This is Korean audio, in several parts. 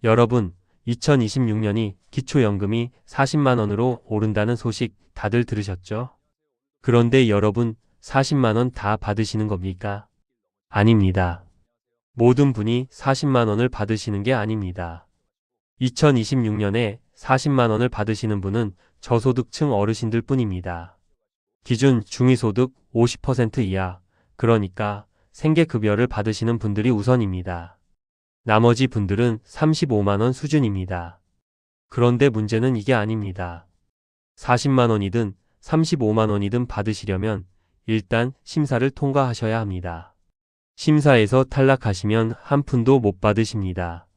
여러분, 2026년이 기초연금이 40만 원으로 오른다는 소식 다들 들으셨죠? 그런데 여러분, 40만 원 다 받으시는 겁니까? 아닙니다. 모든 분이 40만 원을 받으시는 게 아닙니다. 2026년에 40만 원을 받으시는 분은 저소득층 어르신들 뿐입니다. 기준 중위소득 50% 이하, 그러니까 생계급여를 받으시는 분들이 우선입니다. 나머지 분들은 35만 원 수준입니다. 그런데 문제는 이게 아닙니다. 40만 원이든 35만 원이든 받으시려면 일단 심사를 통과하셔야 합니다. 심사에서 탈락하시면 한 푼도 못 받으십니다.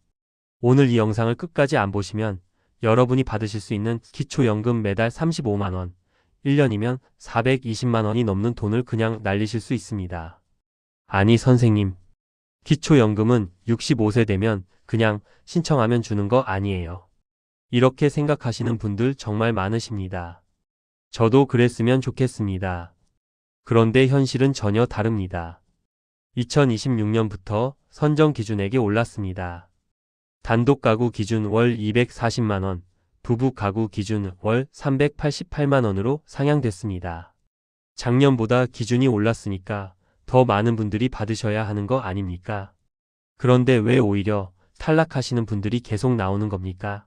오늘 이 영상을 끝까지 안 보시면 여러분이 받으실 수 있는 기초연금 매달 35만 원, 1년이면 420만 원이 넘는 돈을 그냥 날리실 수 있습니다. 아니 선생님, 기초연금은 65세 되면 그냥 신청하면 주는 거 아니에요. 이렇게 생각하시는 분들 정말 많으십니다. 저도 그랬으면 좋겠습니다. 그런데 현실은 전혀 다릅니다. 2026년부터 선정 기준액이 올랐습니다. 단독 가구 기준 월 240만 원, 부부 가구 기준 월 388만 원으로 상향됐습니다. 작년보다 기준이 올랐으니까 더 많은 분들이 받으셔야 하는 거 아닙니까? 그런데 왜 오히려 탈락하시는 분들이 계속 나오는 겁니까?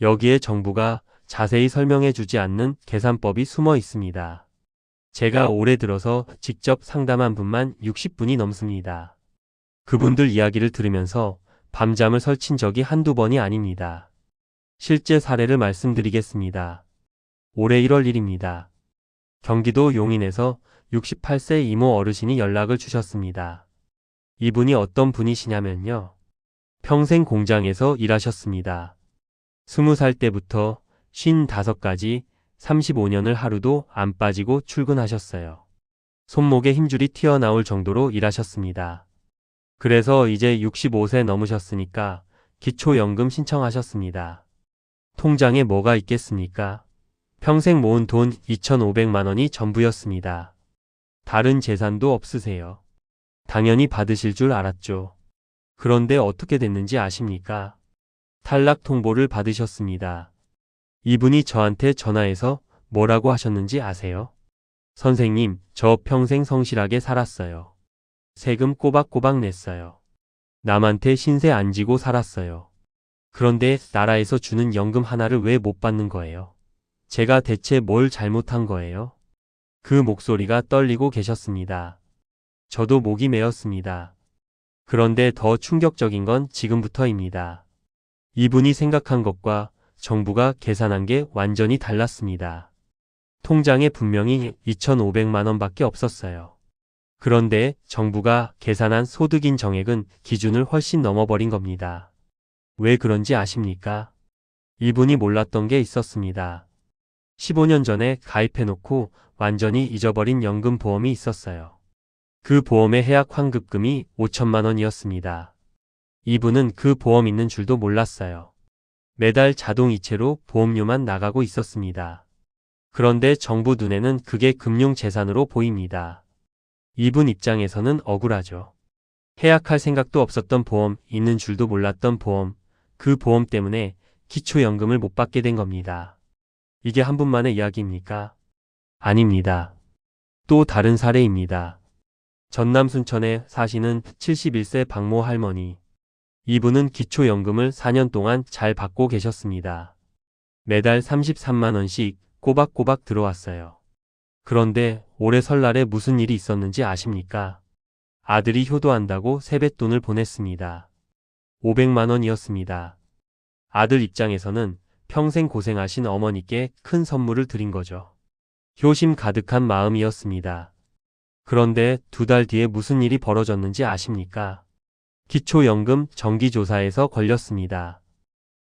여기에 정부가 자세히 설명해 주지 않는 계산법이 숨어 있습니다. 제가 올해 들어서 직접 상담한 분만 60분이 넘습니다. 그분들 이야기를 들으면서 밤잠을 설친 적이 한두 번이 아닙니다. 실제 사례를 말씀드리겠습니다. 올해 1월 1일입니다. 경기도 용인에서 68세 이모 어르신이 연락을 주셨습니다. 이분이 어떤 분이시냐면요. 평생 공장에서 일하셨습니다. 20살 때부터 55까지 35년을 하루도 안 빠지고 출근하셨어요. 손목에 힘줄이 튀어나올 정도로 일하셨습니다. 그래서 이제 65세 넘으셨으니까 기초연금 신청하셨습니다. 통장에 뭐가 있겠습니까? 평생 모은 돈 2,500만 원이 전부였습니다. 다른 재산도 없으세요. 당연히 받으실 줄 알았죠. 그런데 어떻게 됐는지 아십니까? 탈락 통보를 받으셨습니다. 이분이 저한테 전화해서 뭐라고 하셨는지 아세요? 선생님, 저 평생 성실하게 살았어요. 세금 꼬박꼬박 냈어요. 남한테 신세 안 지고 살았어요. 그런데 나라에서 주는 연금 하나를 왜 못 받는 거예요? 제가 대체 뭘 잘못한 거예요? 그 목소리가 떨리고 계셨습니다. 저도 목이 메었습니다. 그런데 더 충격적인 건 지금부터입니다. 이분이 생각한 것과 정부가 계산한 게 완전히 달랐습니다. 통장에 분명히 2,500만 원밖에 없었어요. 그런데 정부가 계산한 소득인 정액은 기준을 훨씬 넘어버린 겁니다. 왜 그런지 아십니까? 이분이 몰랐던 게 있었습니다. 15년 전에 가입해놓고 완전히 잊어버린 연금보험이 있었어요. 그 보험의 해약 환급금이 5천만 원이었습니다. 이분은 그 보험 있는 줄도 몰랐어요. 매달 자동이체로 보험료만 나가고 있었습니다. 그런데 정부 눈에는 그게 금융재산으로 보입니다. 이분 입장에서는 억울하죠. 해약할 생각도 없었던 보험, 있는 줄도 몰랐던 보험, 그 보험 때문에 기초연금을 못 받게 된 겁니다. 이게 한 분만의 이야기입니까? 아닙니다. 또 다른 사례입니다. 전남 순천에 사시는 71세 박모 할머니. 이분은 기초연금을 4년 동안 잘 받고 계셨습니다. 매달 33만 원씩 꼬박꼬박 들어왔어요. 그런데 올해 설날에 무슨 일이 있었는지 아십니까? 아들이 효도한다고 세뱃돈을 보냈습니다. 500만 원이었습니다. 아들 입장에서는 평생 고생하신 어머니께 큰 선물을 드린 거죠. 효심 가득한 마음이었습니다. 그런데 2달 뒤에 무슨 일이 벌어졌는지 아십니까? 기초연금 정기조사에서 걸렸습니다.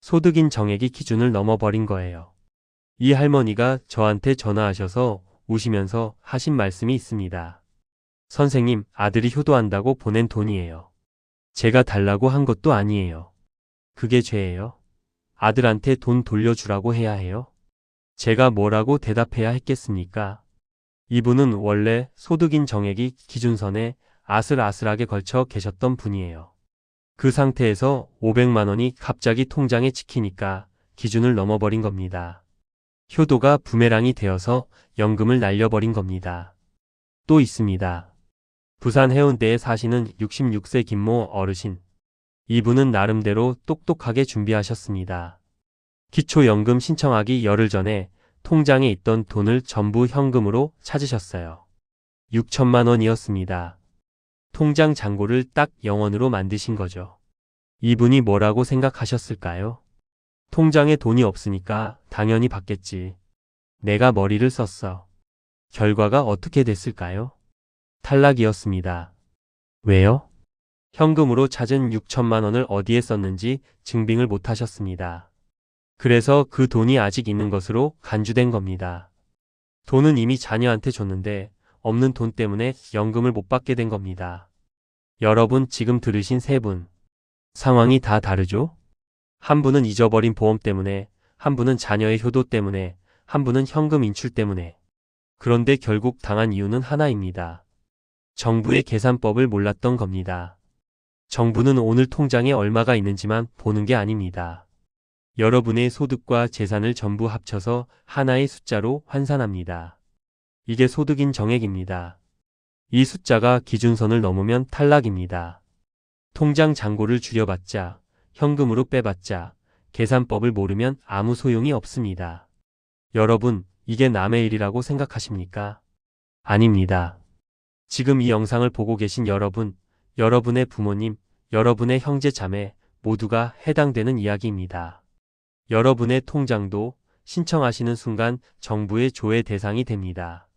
소득인 정액이 기준을 넘어버린 거예요. 이 할머니가 저한테 전화하셔서 우시면서 하신 말씀이 있습니다. 선생님, 아들이 효도한다고 보낸 돈이에요. 제가 달라고 한 것도 아니에요. 그게 죄예요? 아들한테 돈 돌려주라고 해야 해요? 제가 뭐라고 대답해야 했겠습니까? 이분은 원래 소득인 정액이 기준선에 아슬아슬하게 걸쳐 계셨던 분이에요. 그 상태에서 500만 원이 갑자기 통장에 찍히니까 기준을 넘어버린 겁니다. 효도가 부메랑이 되어서 연금을 날려버린 겁니다. 또 있습니다. 부산 해운대에 사시는 66세 김모 어르신. 이분은 나름대로 똑똑하게 준비하셨습니다. 기초연금 신청하기 열흘 전에 통장에 있던 돈을 전부 현금으로 찾으셨어요. 6천만 원이었습니다. 통장 잔고를 딱 0원으로 만드신 거죠. 이분이 뭐라고 생각하셨을까요? 통장에 돈이 없으니까 당연히 받겠지. 내가 머리를 썼어. 결과가 어떻게 됐을까요? 탈락이었습니다. 왜요? 현금으로 찾은 6천만 원을 어디에 썼는지 증빙을 못 하셨습니다. 그래서 그 돈이 아직 있는 것으로 간주된 겁니다. 돈은 이미 자녀한테 줬는데 없는 돈 때문에 연금을 못 받게 된 겁니다. 여러분 지금 들으신 세 분. 상황이 다 다르죠? 한 분은 잊어버린 보험 때문에, 한 분은 자녀의 효도 때문에, 한 분은 현금 인출 때문에. 그런데 결국 당한 이유는 하나입니다. 정부의 계산법을 몰랐던 겁니다. 정부는 오늘 통장에 얼마가 있는지만 보는 게 아닙니다. 여러분의 소득과 재산을 전부 합쳐서 하나의 숫자로 환산합니다. 이게 소득인 정액입니다. 이 숫자가 기준선을 넘으면 탈락입니다. 통장 잔고를 줄여봤자, 현금으로 빼봤자, 계산법을 모르면 아무 소용이 없습니다. 여러분, 이게 남의 일이라고 생각하십니까? 아닙니다. 지금 이 영상을 보고 계신 여러분, 여러분의 부모님, 여러분의 형제 자매 모두가 해당되는 이야기입니다. 여러분의 통장도 신청하시는 순간 정부의 조회 대상이 됩니다.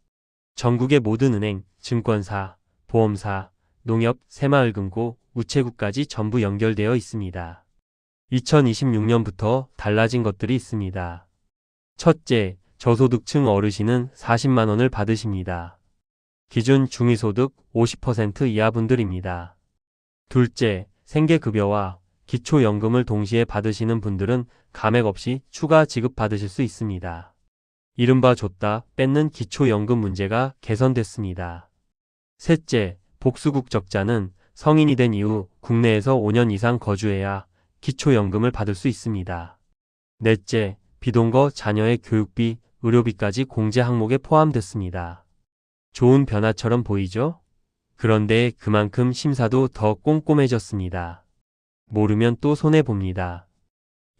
전국의 모든 은행, 증권사, 보험사, 농협, 새마을금고, 우체국까지 전부 연결되어 있습니다. 2026년부터 달라진 것들이 있습니다. 첫째, 저소득층 어르신은 40만 원을 받으십니다. 기준 중위소득 50% 이하 분들입니다. 둘째, 생계급여와 기초연금을 동시에 받으시는 분들은 감액 없이 추가 지급받으실 수 있습니다. 이른바 줬다 뺏는 기초연금 문제가 개선됐습니다. 셋째, 복수국적자는 성인이 된 이후 국내에서 5년 이상 거주해야 기초연금을 받을 수 있습니다. 넷째, 비동거 자녀의 교육비, 의료비까지 공제 항목에 포함됐습니다. 좋은 변화처럼 보이죠? 그런데 그만큼 심사도 더 꼼꼼해졌습니다. 모르면 또 손해봅니다.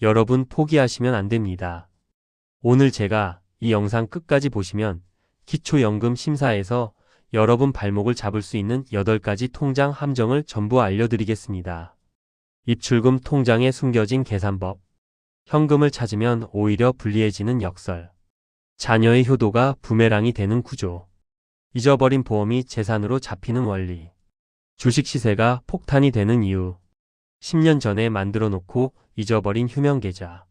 여러분 포기하시면 안 됩니다. 오늘 제가 이 영상 끝까지 보시면 기초연금 심사에서 여러분 발목을 잡을 수 있는 8가지 통장 함정을 전부 알려드리겠습니다. 입출금 통장에 숨겨진 계산법, 현금을 찾으면 오히려 불리해지는 역설, 자녀의 효도가 부메랑이 되는 구조, 잊어버린 보험이 재산으로 잡히는 원리, 주식 시세가 폭탄이 되는 이유, 10년 전에 만들어 놓고 잊어버린 휴명계좌,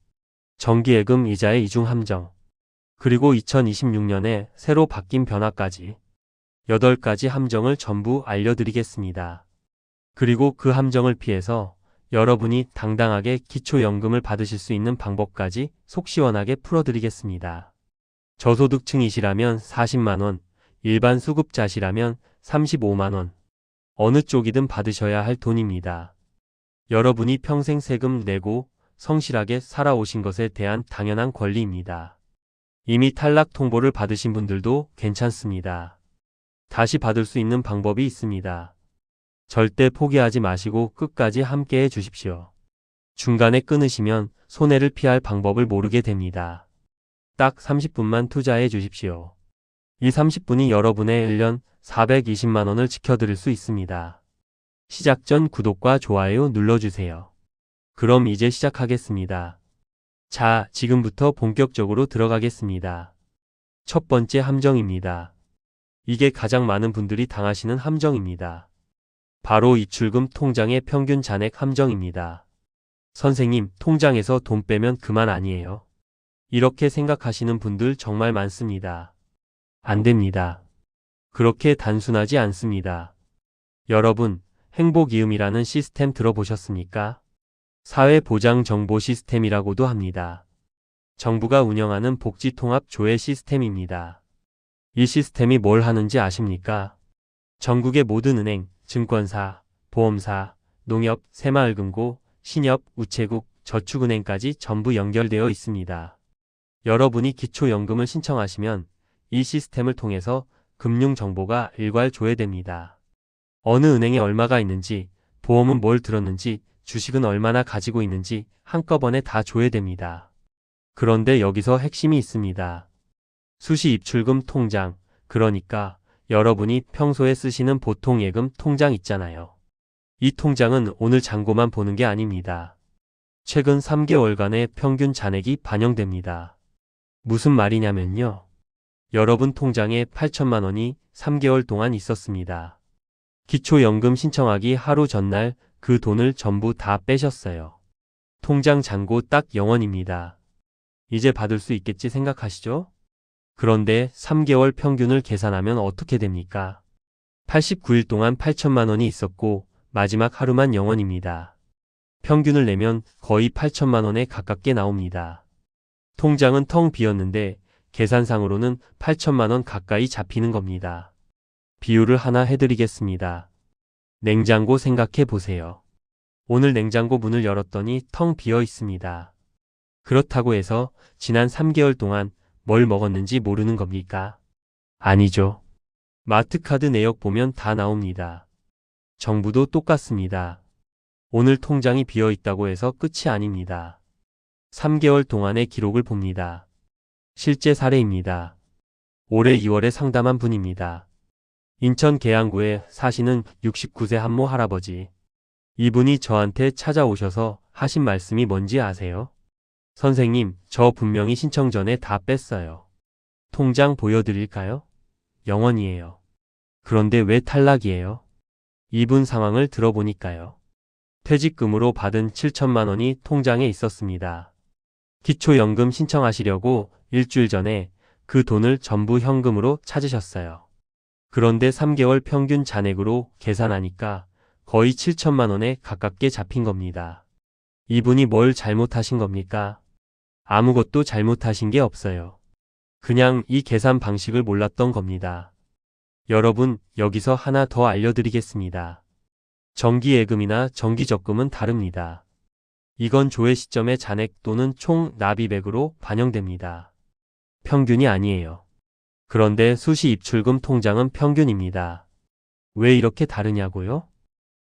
정기예금 이자의 이중 함정, 그리고 2026년에 새로 바뀐 변화까지 8가지 함정을 전부 알려드리겠습니다. 그리고 그 함정을 피해서 여러분이 당당하게 기초연금을 받으실 수 있는 방법까지 속 시원하게 풀어드리겠습니다. 저소득층이시라면 40만원, 일반 수급자시라면 35만원, 어느 쪽이든 받으셔야 할 돈입니다. 여러분이 평생 세금 내고 성실하게 살아오신 것에 대한 당연한 권리입니다. 이미 탈락 통보를 받으신 분들도 괜찮습니다. 다시 받을 수 있는 방법이 있습니다. 절대 포기하지 마시고 끝까지 함께해 주십시오. 중간에 끊으시면 손해를 피할 방법을 모르게 됩니다. 딱 30분만 투자해 주십시오. 이 30분이 여러분의 1년 420만 원을 지켜드릴 수 있습니다. 시작 전 구독과 좋아요 눌러주세요. 그럼 이제 시작하겠습니다. 자, 지금부터 본격적으로 들어가겠습니다. 첫 번째 함정입니다. 이게 가장 많은 분들이 당하시는 함정입니다. 바로 입출금 통장의 평균 잔액 함정입니다. 선생님, 통장에서 돈 빼면 그만 아니에요? 이렇게 생각하시는 분들 정말 많습니다. 안 됩니다. 그렇게 단순하지 않습니다. 여러분, 행복이음이라는 시스템 들어보셨습니까? 사회보장정보 시스템이라고도 합니다. 정부가 운영하는 복지통합조회 시스템입니다. 이 시스템이 뭘 하는지 아십니까? 전국의 모든 은행, 증권사, 보험사, 농협, 새마을금고, 신협, 우체국, 저축은행까지 전부 연결되어 있습니다. 여러분이 기초연금을 신청하시면 이 시스템을 통해서 금융정보가 일괄 조회됩니다. 어느 은행에 얼마가 있는지, 보험은 뭘 들었는지, 주식은 얼마나 가지고 있는지 한꺼번에 다 조회됩니다. 그런데 여기서 핵심이 있습니다. 수시 입출금 통장, 그러니까 여러분이 평소에 쓰시는 보통 예금 통장 있잖아요. 이 통장은 오늘 잔고만 보는 게 아닙니다. 최근 3개월간의 평균 잔액이 반영됩니다. 무슨 말이냐면요. 여러분 통장에 8천만 원이 3개월 동안 있었습니다. 기초연금 신청하기 하루 전날 그 돈을 전부 다 빼셨어요. 통장 잔고 딱 0원입니다. 이제 받을 수 있겠지 생각하시죠? 그런데 3개월 평균을 계산하면 어떻게 됩니까? 89일 동안 8천만 원이 있었고 마지막 하루만 0원입니다. 평균을 내면 거의 8천만 원에 가깝게 나옵니다. 통장은 텅 비었는데 계산상으로는 8천만 원 가까이 잡히는 겁니다. 비유를 하나 해드리겠습니다. 냉장고 생각해 보세요. 오늘 냉장고 문을 열었더니 텅 비어 있습니다. 그렇다고 해서 지난 3개월 동안 뭘 먹었는지 모르는 겁니까? 아니죠. 마트카드 내역 보면 다 나옵니다. 정부도 똑같습니다. 오늘 통장이 비어 있다고 해서 끝이 아닙니다. 3개월 동안의 기록을 봅니다. 실제 사례입니다. 올해 2월에 상담한 분입니다. 인천 계양구에 사시는 69세 한모 할아버지. 이분이 저한테 찾아오셔서 하신 말씀이 뭔지 아세요? 선생님, 저 분명히 신청 전에 다 뺐어요. 통장 보여드릴까요? 0원이에요. 그런데 왜 탈락이에요? 이분 상황을 들어보니까요. 퇴직금으로 받은 7천만 원이 통장에 있었습니다. 기초연금 신청하시려고 일주일 전에 그 돈을 전부 현금으로 찾으셨어요. 그런데 3개월 평균 잔액으로 계산하니까 거의 7천만 원에 가깝게 잡힌 겁니다. 이분이 뭘 잘못하신 겁니까? 아무것도 잘못하신 게 없어요. 그냥 이 계산 방식을 몰랐던 겁니다. 여러분, 여기서 하나 더 알려드리겠습니다. 정기예금이나 정기적금은 다릅니다. 이건 조회 시점의 잔액 또는 총 납입액으로 반영됩니다. 평균이 아니에요. 그런데 수시 입출금 통장은 평균입니다. 왜 이렇게 다르냐고요?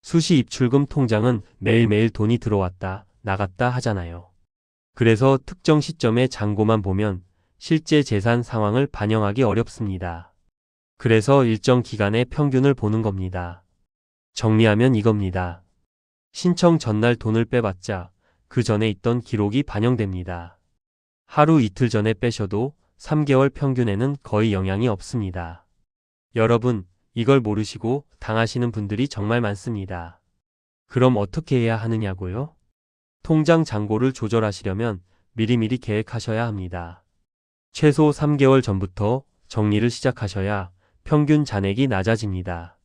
수시 입출금 통장은 매일매일 돈이 들어왔다, 나갔다 하잖아요. 그래서 특정 시점의 잔고만 보면 실제 재산 상황을 반영하기 어렵습니다. 그래서 일정 기간의 평균을 보는 겁니다. 정리하면 이겁니다. 신청 전날 돈을 빼봤자 그 전에 있던 기록이 반영됩니다. 하루 이틀 전에 빼셔도 3개월 평균에는 거의 영향이 없습니다. 여러분, 이걸 모르시고 당하시는 분들이 정말 많습니다. 그럼 어떻게 해야 하느냐고요? 통장 잔고를 조절하시려면 미리미리 계획하셔야 합니다. 최소 3개월 전부터 정리를 시작하셔야 평균 잔액이 낮아집니다.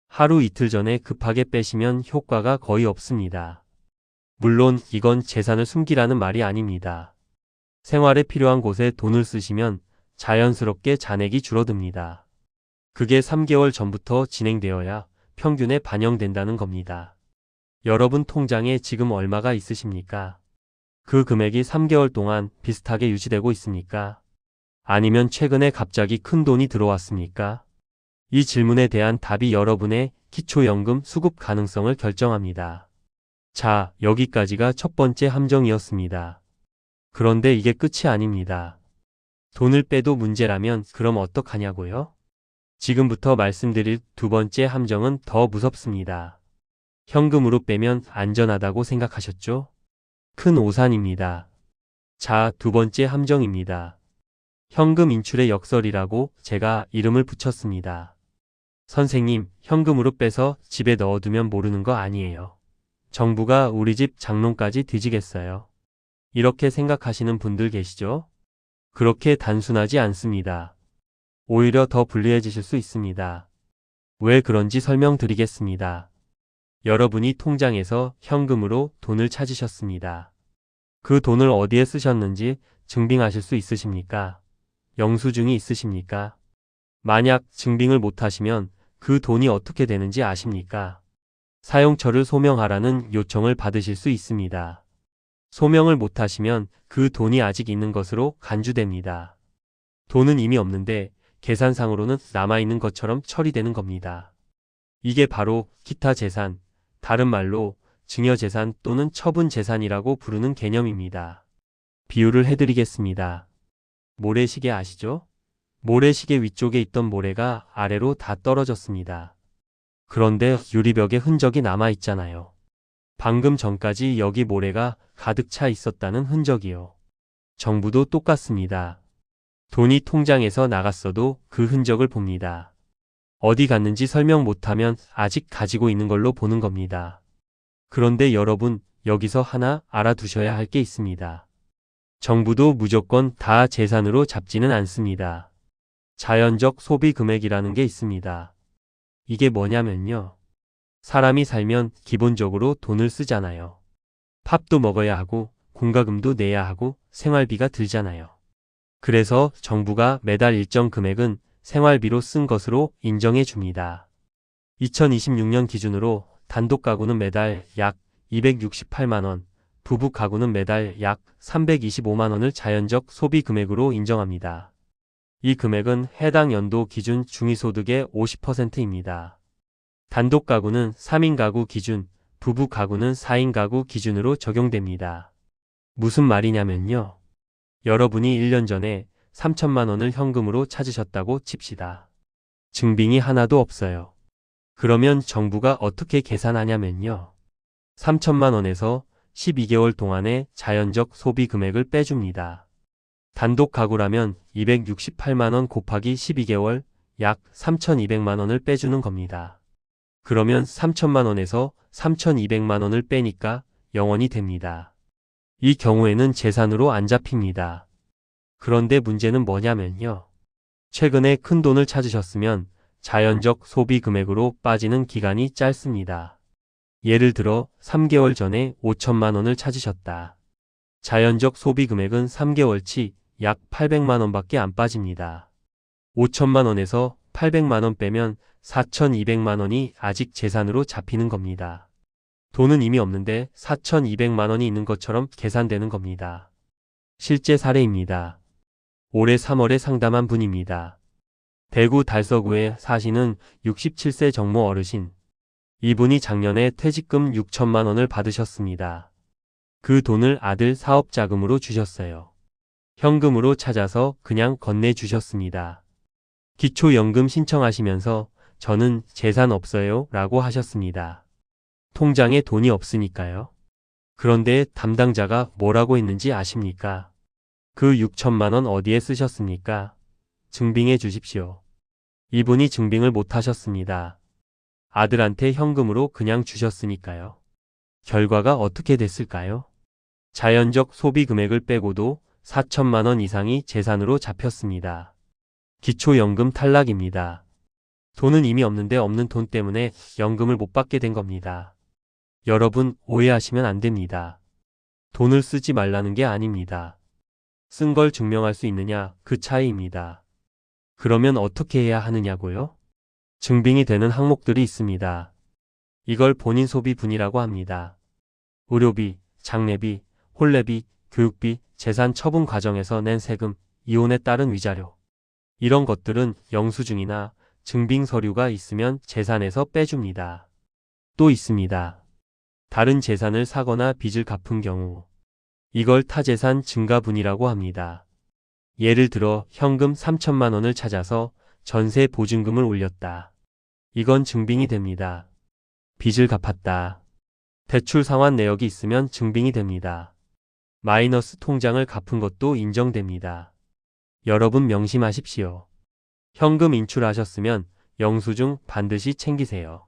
하루 이틀 전에 급하게 빼시면 효과가 거의 없습니다. 물론 이건 재산을 숨기라는 말이 아닙니다. 생활에 필요한 곳에 돈을 쓰시면 자연스럽게 잔액이 줄어듭니다. 그게 3개월 전부터 진행되어야 평균에 반영된다는 겁니다. 여러분 통장에 지금 얼마가 있으십니까? 그 금액이 3개월 동안 비슷하게 유지되고 있습니까? 아니면 최근에 갑자기 큰 돈이 들어왔습니까? 이 질문에 대한 답이 여러분의 기초연금 수급 가능성을 결정합니다. 자, 여기까지가 첫 번째 함정이었습니다. 그런데 이게 끝이 아닙니다. 돈을 빼도 문제라면 그럼 어떡하냐고요? 지금부터 말씀드릴 두 번째 함정은 더 무섭습니다. 현금으로 빼면 안전하다고 생각하셨죠? 큰 오산입니다. 자, 두 번째 함정입니다. 현금 인출의 역설이라고 제가 이름을 붙였습니다. 선생님, 현금으로 빼서 집에 넣어두면 모르는 거 아니에요. 정부가 우리 집 장롱까지 뒤지겠어요. 이렇게 생각하시는 분들 계시죠? 그렇게 단순하지 않습니다. 오히려 더 불리해지실 수 있습니다. 왜 그런지 설명드리겠습니다. 여러분이 통장에서 현금으로 돈을 찾으셨습니다. 그 돈을 어디에 쓰셨는지 증빙하실 수 있으십니까? 영수증이 있으십니까? 만약 증빙을 못하시면 그 돈이 어떻게 되는지 아십니까? 사용처를 소명하라는 요청을 받으실 수 있습니다. 소명을 못하시면 그 돈이 아직 있는 것으로 간주됩니다. 돈은 이미 없는데 계산상으로는 남아있는 것처럼 처리되는 겁니다. 이게 바로 기타 재산, 다른 말로 증여재산 또는 처분재산이라고 부르는 개념입니다. 비유를 해드리겠습니다. 모래시계 아시죠? 모래시계 위쪽에 있던 모래가 아래로 다 떨어졌습니다. 그런데 유리벽에 흔적이 남아있잖아요. 방금 전까지 여기 모래가 가득 차 있었다는 흔적이요. 정부도 똑같습니다. 돈이 통장에서 나갔어도 그 흔적을 봅니다. 어디 갔는지 설명 못하면 아직 가지고 있는 걸로 보는 겁니다. 그런데 여러분, 여기서 하나 알아두셔야 할 게 있습니다. 정부도 무조건 다 재산으로 잡지는 않습니다. 자연적 소비 금액이라는 게 있습니다. 이게 뭐냐면요. 사람이 살면 기본적으로 돈을 쓰잖아요. 밥도 먹어야 하고 공과금도 내야 하고 생활비가 들잖아요. 그래서 정부가 매달 일정 금액은 생활비로 쓴 것으로 인정해 줍니다. 2026년 기준으로 단독 가구는 매달 약 268만 원, 부부 가구는 매달 약 325만 원을 자연적 소비 금액으로 인정합니다. 이 금액은 해당 연도 기준 중위소득의 50%입니다. 단독 가구는 3인 가구 기준, 부부 가구는 4인 가구 기준으로 적용됩니다. 무슨 말이냐면요. 여러분이 1년 전에 3천만 원을 현금으로 찾으셨다고 칩시다. 증빙이 하나도 없어요. 그러면 정부가 어떻게 계산하냐면요. 3천만 원에서 12개월 동안의 자연적 소비 금액을 빼줍니다. 단독 가구라면 268만 원 곱하기 12개월 약 3,200만 원을 빼주는 겁니다. 그러면 3천만 원에서 3,200만 원을 빼니까 0원이 됩니다. 이 경우에는 재산으로 안 잡힙니다. 그런데 문제는 뭐냐면요. 최근에 큰 돈을 찾으셨으면 자연적 소비 금액으로 빠지는 기간이 짧습니다. 예를 들어 3개월 전에 5천만 원을 찾으셨다. 자연적 소비 금액은 3개월치 약 800만 원밖에 안 빠집니다. 5천만 원에서 800만 원 빼면 4,200만 원이 아직 재산으로 잡히는 겁니다. 돈은 이미 없는데 4,200만 원이 있는 것처럼 계산되는 겁니다. 실제 사례입니다. 올해 3월에 상담한 분입니다. 대구 달서구에 사시는 67세 정모 어르신. 이분이 작년에 퇴직금 6천만 원을 받으셨습니다. 그 돈을 아들 사업자금으로 주셨어요. 현금으로 찾아서 그냥 건네주셨습니다. 기초연금 신청하시면서 저는 재산 없어요 라고 하셨습니다. 통장에 돈이 없으니까요. 그런데 담당자가 뭐라고 했는지 아십니까? 그 6천만 원 어디에 쓰셨습니까? 증빙해 주십시오. 이분이 증빙을 못 하셨습니다. 아들한테 현금으로 그냥 주셨으니까요. 결과가 어떻게 됐을까요? 자연적 소비 금액을 빼고도 4천만 원 이상이 재산으로 잡혔습니다. 기초연금 탈락입니다. 돈은 이미 없는데 없는 돈 때문에 연금을 못 받게 된 겁니다. 여러분, 오해하시면 안 됩니다. 돈을 쓰지 말라는 게 아닙니다. 쓴 걸 증명할 수 있느냐, 그 차이입니다. 그러면 어떻게 해야 하느냐고요? 증빙이 되는 항목들이 있습니다. 이걸 본인 소비 분이라고 합니다. 의료비, 장례비, 혼례비, 교육비, 재산 처분 과정에서 낸 세금, 이혼에 따른 위자료. 이런 것들은 영수증이나 증빙 서류가 있으면 재산에서 빼줍니다. 또 있습니다. 다른 재산을 사거나 빚을 갚은 경우. 이걸 타재산 증가분이라고 합니다. 예를 들어 현금 3천만 원을 찾아서 전세 보증금을 올렸다. 이건 증빙이 됩니다. 빚을 갚았다. 대출 상환 내역이 있으면 증빙이 됩니다. 마이너스 통장을 갚은 것도 인정됩니다. 여러분 명심하십시오. 현금 인출하셨으면 영수증 반드시 챙기세요.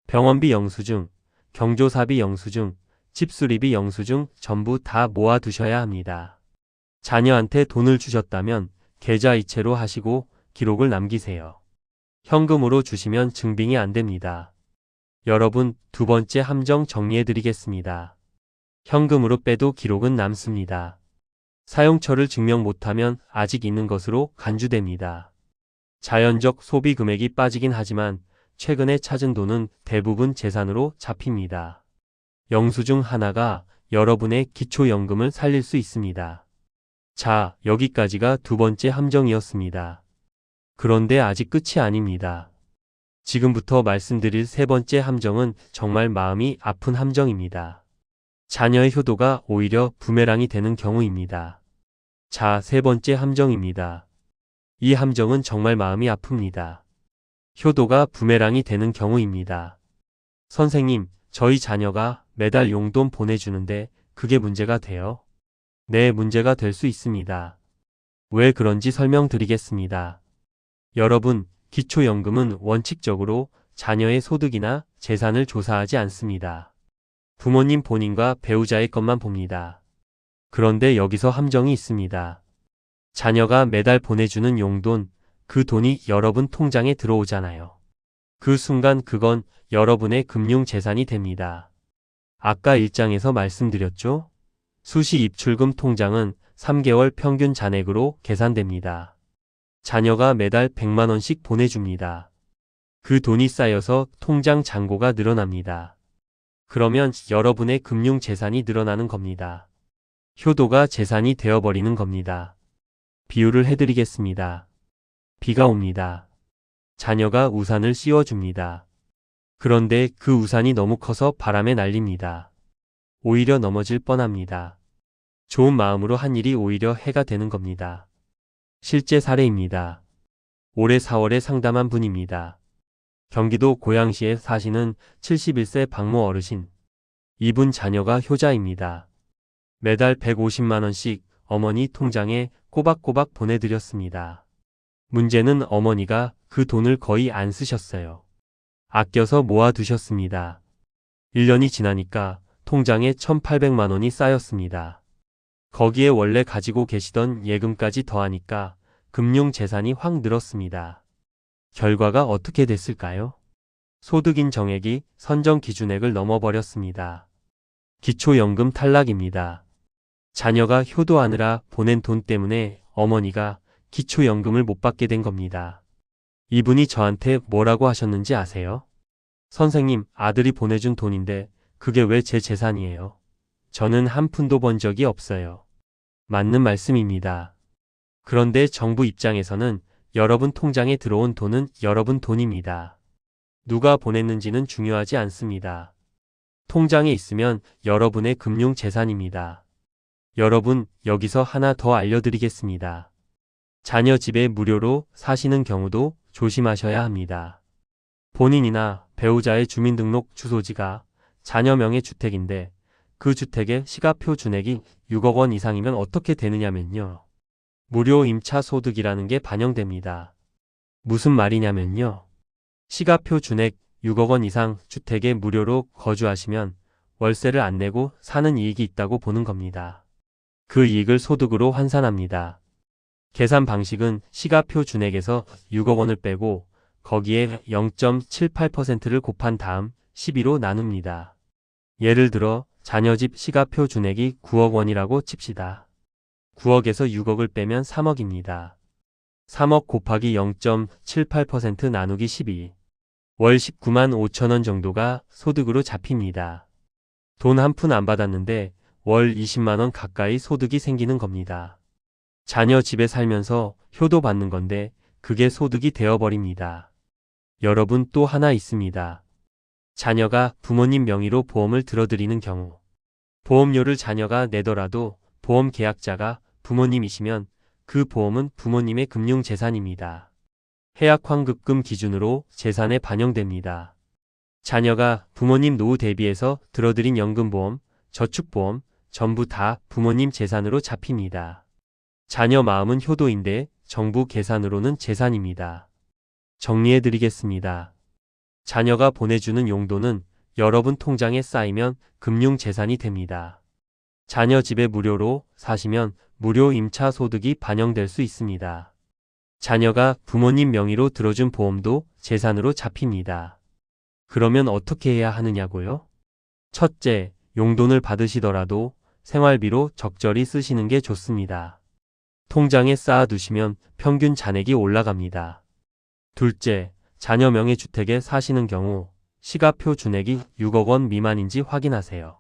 병원비 영수증, 경조사비 영수증, 집수리비 영수증 전부 다 모아두셔야 합니다. 자녀한테 돈을 주셨다면 계좌 이체로 하시고 기록을 남기세요. 현금으로 주시면 증빙이 안 됩니다. 여러분, 두 번째 함정 정리해드리겠습니다. 현금으로 빼도 기록은 남습니다. 사용처를 증명 못하면 아직 있는 것으로 간주됩니다. 자연적 소비 금액이 빠지긴 하지만 최근에 찾은 돈은 대부분 재산으로 잡힙니다. 영수 중 하나가 여러분의 기초연금을 살릴 수 있습니다. 자, 여기까지가 두 번째 함정이었습니다. 그런데 아직 끝이 아닙니다. 지금부터 말씀드릴 세 번째 함정은 정말 마음이 아픈 함정입니다. 자녀의 효도가 오히려 부메랑이 되는 경우입니다. 자, 세 번째 함정입니다. 이 함정은 정말 마음이 아픕니다. 효도가 부메랑이 되는 경우입니다. 선생님, 저희 자녀가 매달 용돈 보내주는데 그게 문제가 돼요? 네, 문제가 될 수 있습니다. 왜 그런지 설명드리겠습니다. 여러분, 기초연금은 원칙적으로 자녀의 소득이나 재산을 조사하지 않습니다. 부모님 본인과 배우자의 것만 봅니다. 그런데 여기서 함정이 있습니다. 자녀가 매달 보내주는 용돈, 그 돈이 여러분 통장에 들어오잖아요. 그 순간 그건 여러분의 금융재산이 됩니다. 아까 1장에서 말씀드렸죠? 수시 입출금 통장은 3개월 평균 잔액으로 계산됩니다. 자녀가 매달 100만 원씩 보내줍니다. 그 돈이 쌓여서 통장 잔고가 늘어납니다. 그러면 여러분의 금융재산이 늘어나는 겁니다. 효도가 재산이 되어버리는 겁니다. 비유를 해드리겠습니다. 비가 옵니다. 자녀가 우산을 씌워줍니다. 그런데 그 우산이 너무 커서 바람에 날립니다. 오히려 넘어질 뻔합니다. 좋은 마음으로 한 일이 오히려 해가 되는 겁니다. 실제 사례입니다. 올해 4월에 상담한 분입니다. 경기도 고양시에 사시는 71세 박모 어르신. 이분 자녀가 효자입니다. 매달 150만 원씩 어머니 통장에 꼬박꼬박 보내드렸습니다. 문제는 어머니가 그 돈을 거의 안 쓰셨어요. 아껴서 모아두셨습니다. 1년이 지나니까 통장에 1,800만 원이 쌓였습니다. 거기에 원래 가지고 계시던 예금까지 더하니까 금융재산이 확 늘었습니다. 결과가 어떻게 됐을까요? 소득인 정액이 선정 기준액을 넘어버렸습니다. 기초연금 탈락입니다. 자녀가 효도하느라 보낸 돈 때문에 어머니가 기초연금을 못 받게 된 겁니다. 이분이 저한테 뭐라고 하셨는지 아세요? 선생님, 아들이 보내준 돈인데 그게 왜 제 재산이에요? 저는 한 푼도 번 적이 없어요. 맞는 말씀입니다. 그런데 정부 입장에서는 여러분 통장에 들어온 돈은 여러분 돈입니다. 누가 보냈는지는 중요하지 않습니다. 통장에 있으면 여러분의 금융재산입니다. 여러분, 여기서 하나 더 알려드리겠습니다. 자녀 집에 무료로 사시는 경우도 조심하셔야 합니다. 본인이나 배우자의 주민등록 주소지가 자녀 명의 주택인데 그 주택의 시가표 준액이 6억 원 이상이면 어떻게 되느냐면요. 무료 임차 소득이라는 게 반영됩니다. 무슨 말이냐면요. 시가표 준액 6억 원 이상 주택에 무료로 거주하시면 월세를 안 내고 사는 이익이 있다고 보는 겁니다. 그 이익을 소득으로 환산합니다. 계산 방식은 시가표 준액에서 6억 원을 빼고 거기에 0.78%를 곱한 다음 12로 나눕니다. 예를 들어 자녀 집 시가표 준액이 9억 원이라고 칩시다. 9억에서 6억을 빼면 3억입니다. 3억 곱하기 0.78% 나누기 12. 월 19만 5천 원 정도가 소득으로 잡힙니다. 돈 한 푼 안 받았는데 월 20만 원 가까이 소득이 생기는 겁니다. 자녀 집에 살면서 효도 받는 건데 그게 소득이 되어버립니다. 여러분, 또 하나 있습니다. 자녀가 부모님 명의로 보험을 들어드리는 경우. 보험료를 자녀가 내더라도 보험 계약자가 부모님이시면 그 보험은 부모님의 금융재산입니다. 해약환급금 기준으로 재산에 반영됩니다. 자녀가 부모님 노후 대비해서 들어드린 연금보험, 저축보험 전부 다 부모님 재산으로 잡힙니다. 자녀 마음은 효도인데 정부 계산으로는 재산입니다. 정리해드리겠습니다. 자녀가 보내주는 용돈은 여러분 통장에 쌓이면 금융재산이 됩니다. 자녀 집에 무료로 사시면 무료 임차 소득이 반영될 수 있습니다. 자녀가 부모님 명의로 들어준 보험도 재산으로 잡힙니다. 그러면 어떻게 해야 하느냐고요? 첫째, 용돈을 받으시더라도 생활비로 적절히 쓰시는 게 좋습니다. 통장에 쌓아두시면 평균 잔액이 올라갑니다. 둘째, 자녀 명의 주택에 사시는 경우 시가표 준액이 6억 원 미만인지 확인하세요.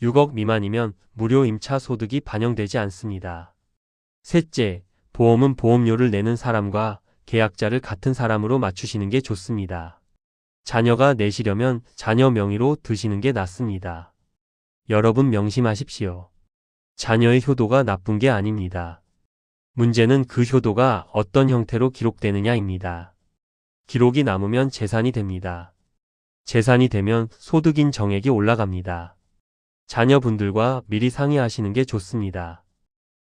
6억 미만이면 무료 임차 소득이 반영되지 않습니다. 셋째, 보험은 보험료를 내는 사람과 계약자를 같은 사람으로 맞추시는 게 좋습니다. 자녀가 내시려면 자녀 명의로 드시는 게 낫습니다. 여러분 명심하십시오. 자녀의 효도가 나쁜 게 아닙니다. 문제는 그 효도가 어떤 형태로 기록되느냐입니다. 기록이 남으면 재산이 됩니다. 재산이 되면 소득인 정액이 올라갑니다. 자녀분들과 미리 상의하시는 게 좋습니다.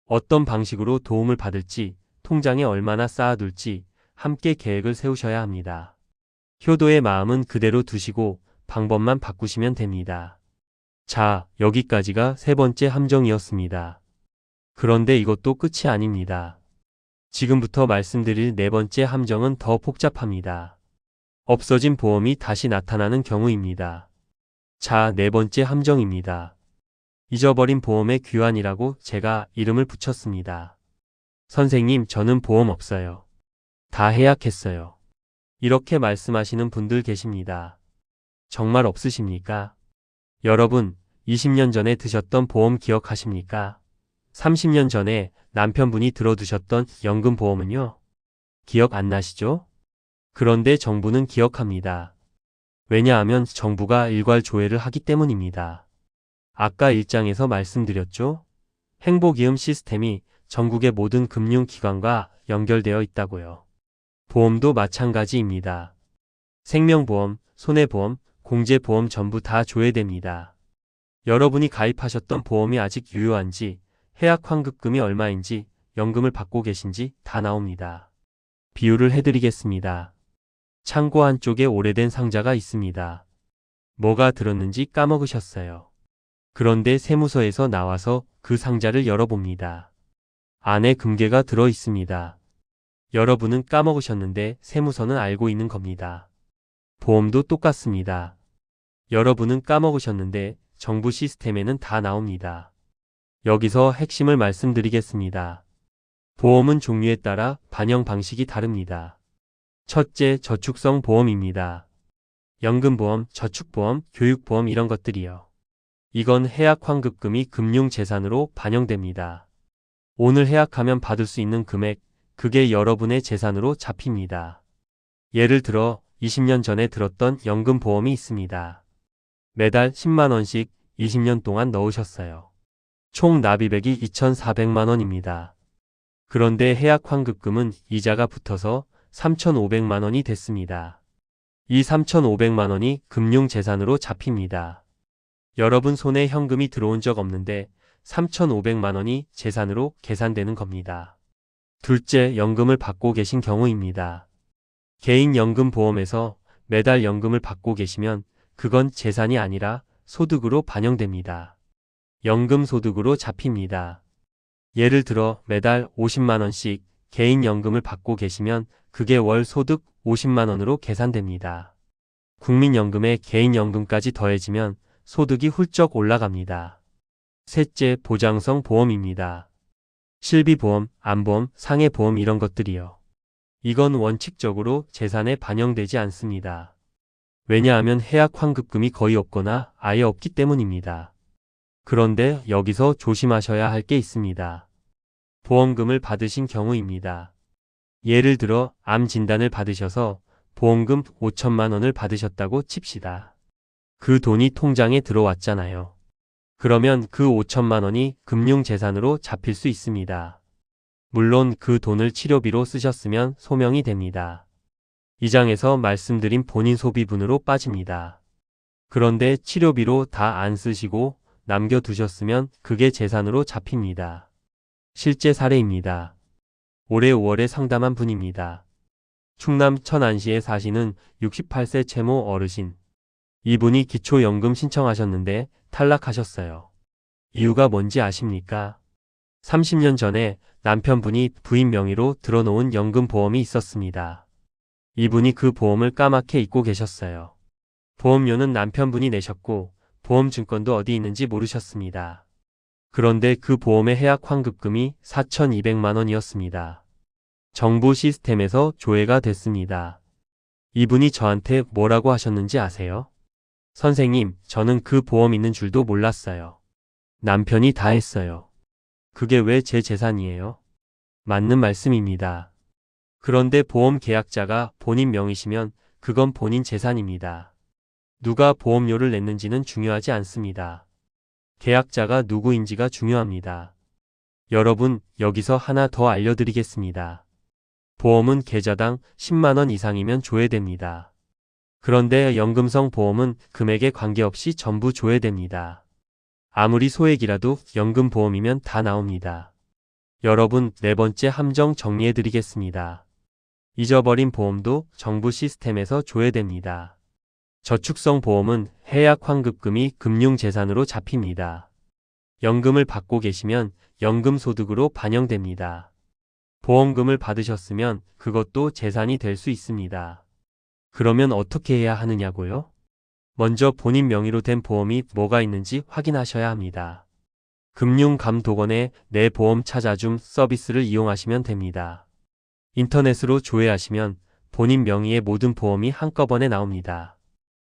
어떤 방식으로 도움을 받을지, 통장에 얼마나 쌓아둘지 함께 계획을 세우셔야 합니다. 효도의 마음은 그대로 두시고 방법만 바꾸시면 됩니다. 자, 여기까지가 세 번째 함정이었습니다. 그런데 이것도 끝이 아닙니다. 지금부터 말씀드릴 네 번째 함정은 더 복잡합니다. 없어진 보험이 다시 나타나는 경우입니다. 자, 네 번째 함정입니다. 잊어버린 보험의 귀환이라고 제가 이름을 붙였습니다. 선생님, 저는 보험 없어요. 다 해약했어요. 이렇게 말씀하시는 분들 계십니다. 정말 없으십니까? 여러분, 20년 전에 드셨던 보험 기억하십니까? 30년 전에 남편분이 들어두셨던 연금보험은요? 기억 안 나시죠? 그런데 정부는 기억합니다. 왜냐하면 정부가 일괄 조회를 하기 때문입니다. 아까 1장에서 말씀드렸죠? 행복이음 시스템이 전국의 모든 금융기관과 연결되어 있다고요. 보험도 마찬가지입니다. 생명보험, 손해보험, 공제보험 전부 다 조회됩니다. 여러분이 가입하셨던 보험이 아직 유효한지, 해약 환급금이 얼마인지, 연금을 받고 계신지 다 나옵니다. 비유를 해드리겠습니다. 창고 한쪽에 오래된 상자가 있습니다. 뭐가 들었는지 까먹으셨어요. 그런데 세무서에서 나와서 그 상자를 열어봅니다. 안에 금괴가 들어 있습니다. 여러분은 까먹으셨는데 세무서는 알고 있는 겁니다. 보험도 똑같습니다. 여러분은 까먹으셨는데 정부 시스템에는 다 나옵니다. 여기서 핵심을 말씀드리겠습니다. 보험은 종류에 따라 반영 방식이 다릅니다. 첫째, 저축성 보험입니다. 연금보험, 저축보험, 교육보험 이런 것들이요. 이건 해약 환급금이 금융재산으로 반영됩니다. 오늘 해약하면 받을 수 있는 금액, 그게 여러분의 재산으로 잡힙니다. 예를 들어 20년 전에 들었던 연금보험이 있습니다. 매달 10만 원씩 20년 동안 넣으셨어요. 총 납입액이 2,400만 원입니다. 그런데 해약 환급금은 이자가 붙어서 3,500만 원이 됐습니다. 이 3,500만 원이 금융재산으로 잡힙니다. 여러분 손에 현금이 들어온 적 없는데 3,500만 원이 재산으로 계산되는 겁니다. 둘째, 연금을 받고 계신 경우입니다. 개인연금보험에서 매달 연금을 받고 계시면 그건 재산이 아니라 소득으로 반영됩니다. 연금소득으로 잡힙니다. 예를 들어 매달 50만 원씩 개인연금을 받고 계시면 그게 월 소득 50만 원으로 계산됩니다. 국민연금에 개인연금까지 더해지면 소득이 훌쩍 올라갑니다. 셋째, 보장성 보험입니다. 실비보험, 안보험, 상해보험 이런 것들이요. 이건 원칙적으로 재산에 반영되지 않습니다. 왜냐하면 해약 환급금이 거의 없거나 아예 없기 때문입니다. 그런데 여기서 조심하셔야 할 게 있습니다. 보험금을 받으신 경우입니다. 예를 들어 암 진단을 받으셔서 보험금 5천만 원을 받으셨다고 칩시다. 그 돈이 통장에 들어왔잖아요. 그러면 그 5천만 원이 금융재산으로 잡힐 수 있습니다. 물론 그 돈을 치료비로 쓰셨으면 소명이 됩니다. 이 장에서 말씀드린 본인 소비분으로 빠집니다. 그런데 치료비로 다 안 쓰시고 남겨두셨으면 그게 재산으로 잡힙니다. 실제 사례입니다. 올해 5월에 상담한 분입니다. 충남 천안시에 사시는 68세 채모 어르신. 이분이 기초연금 신청하셨는데 탈락하셨어요. 이유가 뭔지 아십니까? 30년 전에 남편분이 부인 명의로 들어놓은 연금보험이 있었습니다. 이분이 그 보험을 까맣게 잊고 계셨어요. 보험료는 남편분이 내셨고 보험증권도 어디 있는지 모르셨습니다. 그런데 그 보험의 해약 환급금이 4,200만 원이었습니다. 정부 시스템에서 조회가 됐습니다. 이분이 저한테 뭐라고 하셨는지 아세요? 선생님, 저는 그 보험 있는 줄도 몰랐어요. 남편이 다 했어요. 그게 왜 제 재산이에요? 맞는 말씀입니다. 그런데 보험 계약자가 본인 명의시면 그건 본인 재산입니다. 누가 보험료를 냈는지는 중요하지 않습니다. 계약자가 누구인지가 중요합니다. 여러분, 여기서 하나 더 알려드리겠습니다. 보험은 계좌당 10만 원 이상이면 줘야 됩니다. 그런데 연금성 보험은 금액에 관계없이 전부 줘야 됩니다. 아무리 소액이라도 연금보험이면 다 나옵니다. 여러분, 네 번째 함정 정리해드리겠습니다. 잊어버린 보험도 정부 시스템에서 줘야 됩니다. 저축성 보험은 해약 환급금이 금융재산으로 잡힙니다. 연금을 받고 계시면 연금소득으로 반영됩니다. 보험금을 받으셨으면 그것도 재산이 될 수 있습니다. 그러면 어떻게 해야 하느냐고요? 먼저 본인 명의로 된 보험이 뭐가 있는지 확인하셔야 합니다. 금융감독원의 내 보험 찾아줌 서비스를 이용하시면 됩니다. 인터넷으로 조회하시면 본인 명의의 모든 보험이 한꺼번에 나옵니다.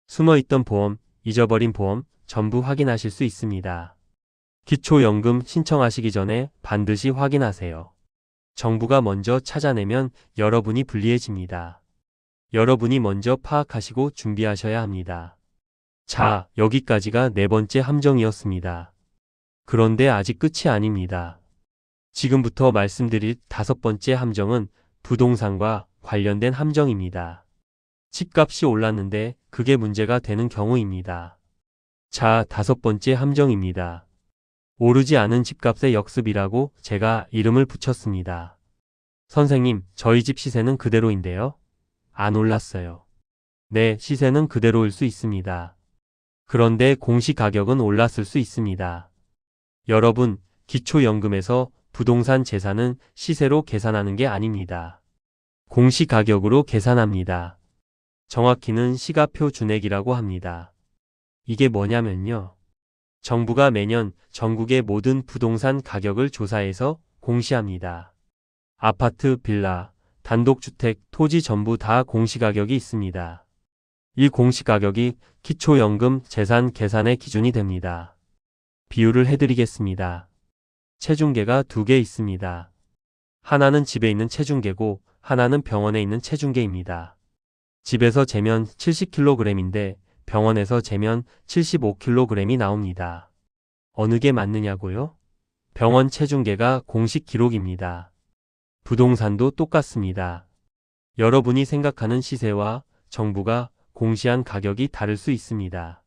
숨어있던 보험, 잊어버린 보험 전부 확인하실 수 있습니다. 기초연금 신청하시기 전에 반드시 확인하세요. 정부가 먼저 찾아내면 여러분이 불리해집니다. 여러분이 먼저 파악하시고 준비하셔야 합니다. 자, 여기까지가 네 번째 함정이었습니다. 그런데 아직 끝이 아닙니다. 지금부터 말씀드릴 다섯 번째 함정은 부동산과 관련된 함정입니다. 집값이 올랐는데 그게 문제가 되는 경우입니다. 자, 다섯 번째 함정입니다. 오르지 않은 집값의 역습이라고 제가 이름을 붙였습니다. 선생님, 저희 집 시세는 그대로인데요? 안 올랐어요. 네, 시세는 그대로일 수 있습니다. 그런데 공시가격은 올랐을 수 있습니다. 여러분, 기초연금에서 부동산 재산은 시세로 계산하는 게 아닙니다. 공시가격으로 계산합니다. 정확히는 시가표 준액이라고 합니다. 이게 뭐냐면요. 정부가 매년 전국의 모든 부동산 가격을 조사해서 공시합니다. 아파트, 빌라, 단독주택, 토지 전부 다 공시가격이 있습니다. 이 공시가격이 기초연금 재산 계산의 기준이 됩니다. 비유를 해드리겠습니다. 체중계가 두 개 있습니다. 하나는 집에 있는 체중계고 하나는 병원에 있는 체중계입니다. 집에서 재면 70kg인데 병원에서 재면 75kg이 나옵니다. 어느 게 맞느냐고요? 병원 체중계가 공식 기록입니다. 부동산도 똑같습니다. 여러분이 생각하는 시세와 정부가 공시한 가격이 다를 수 있습니다.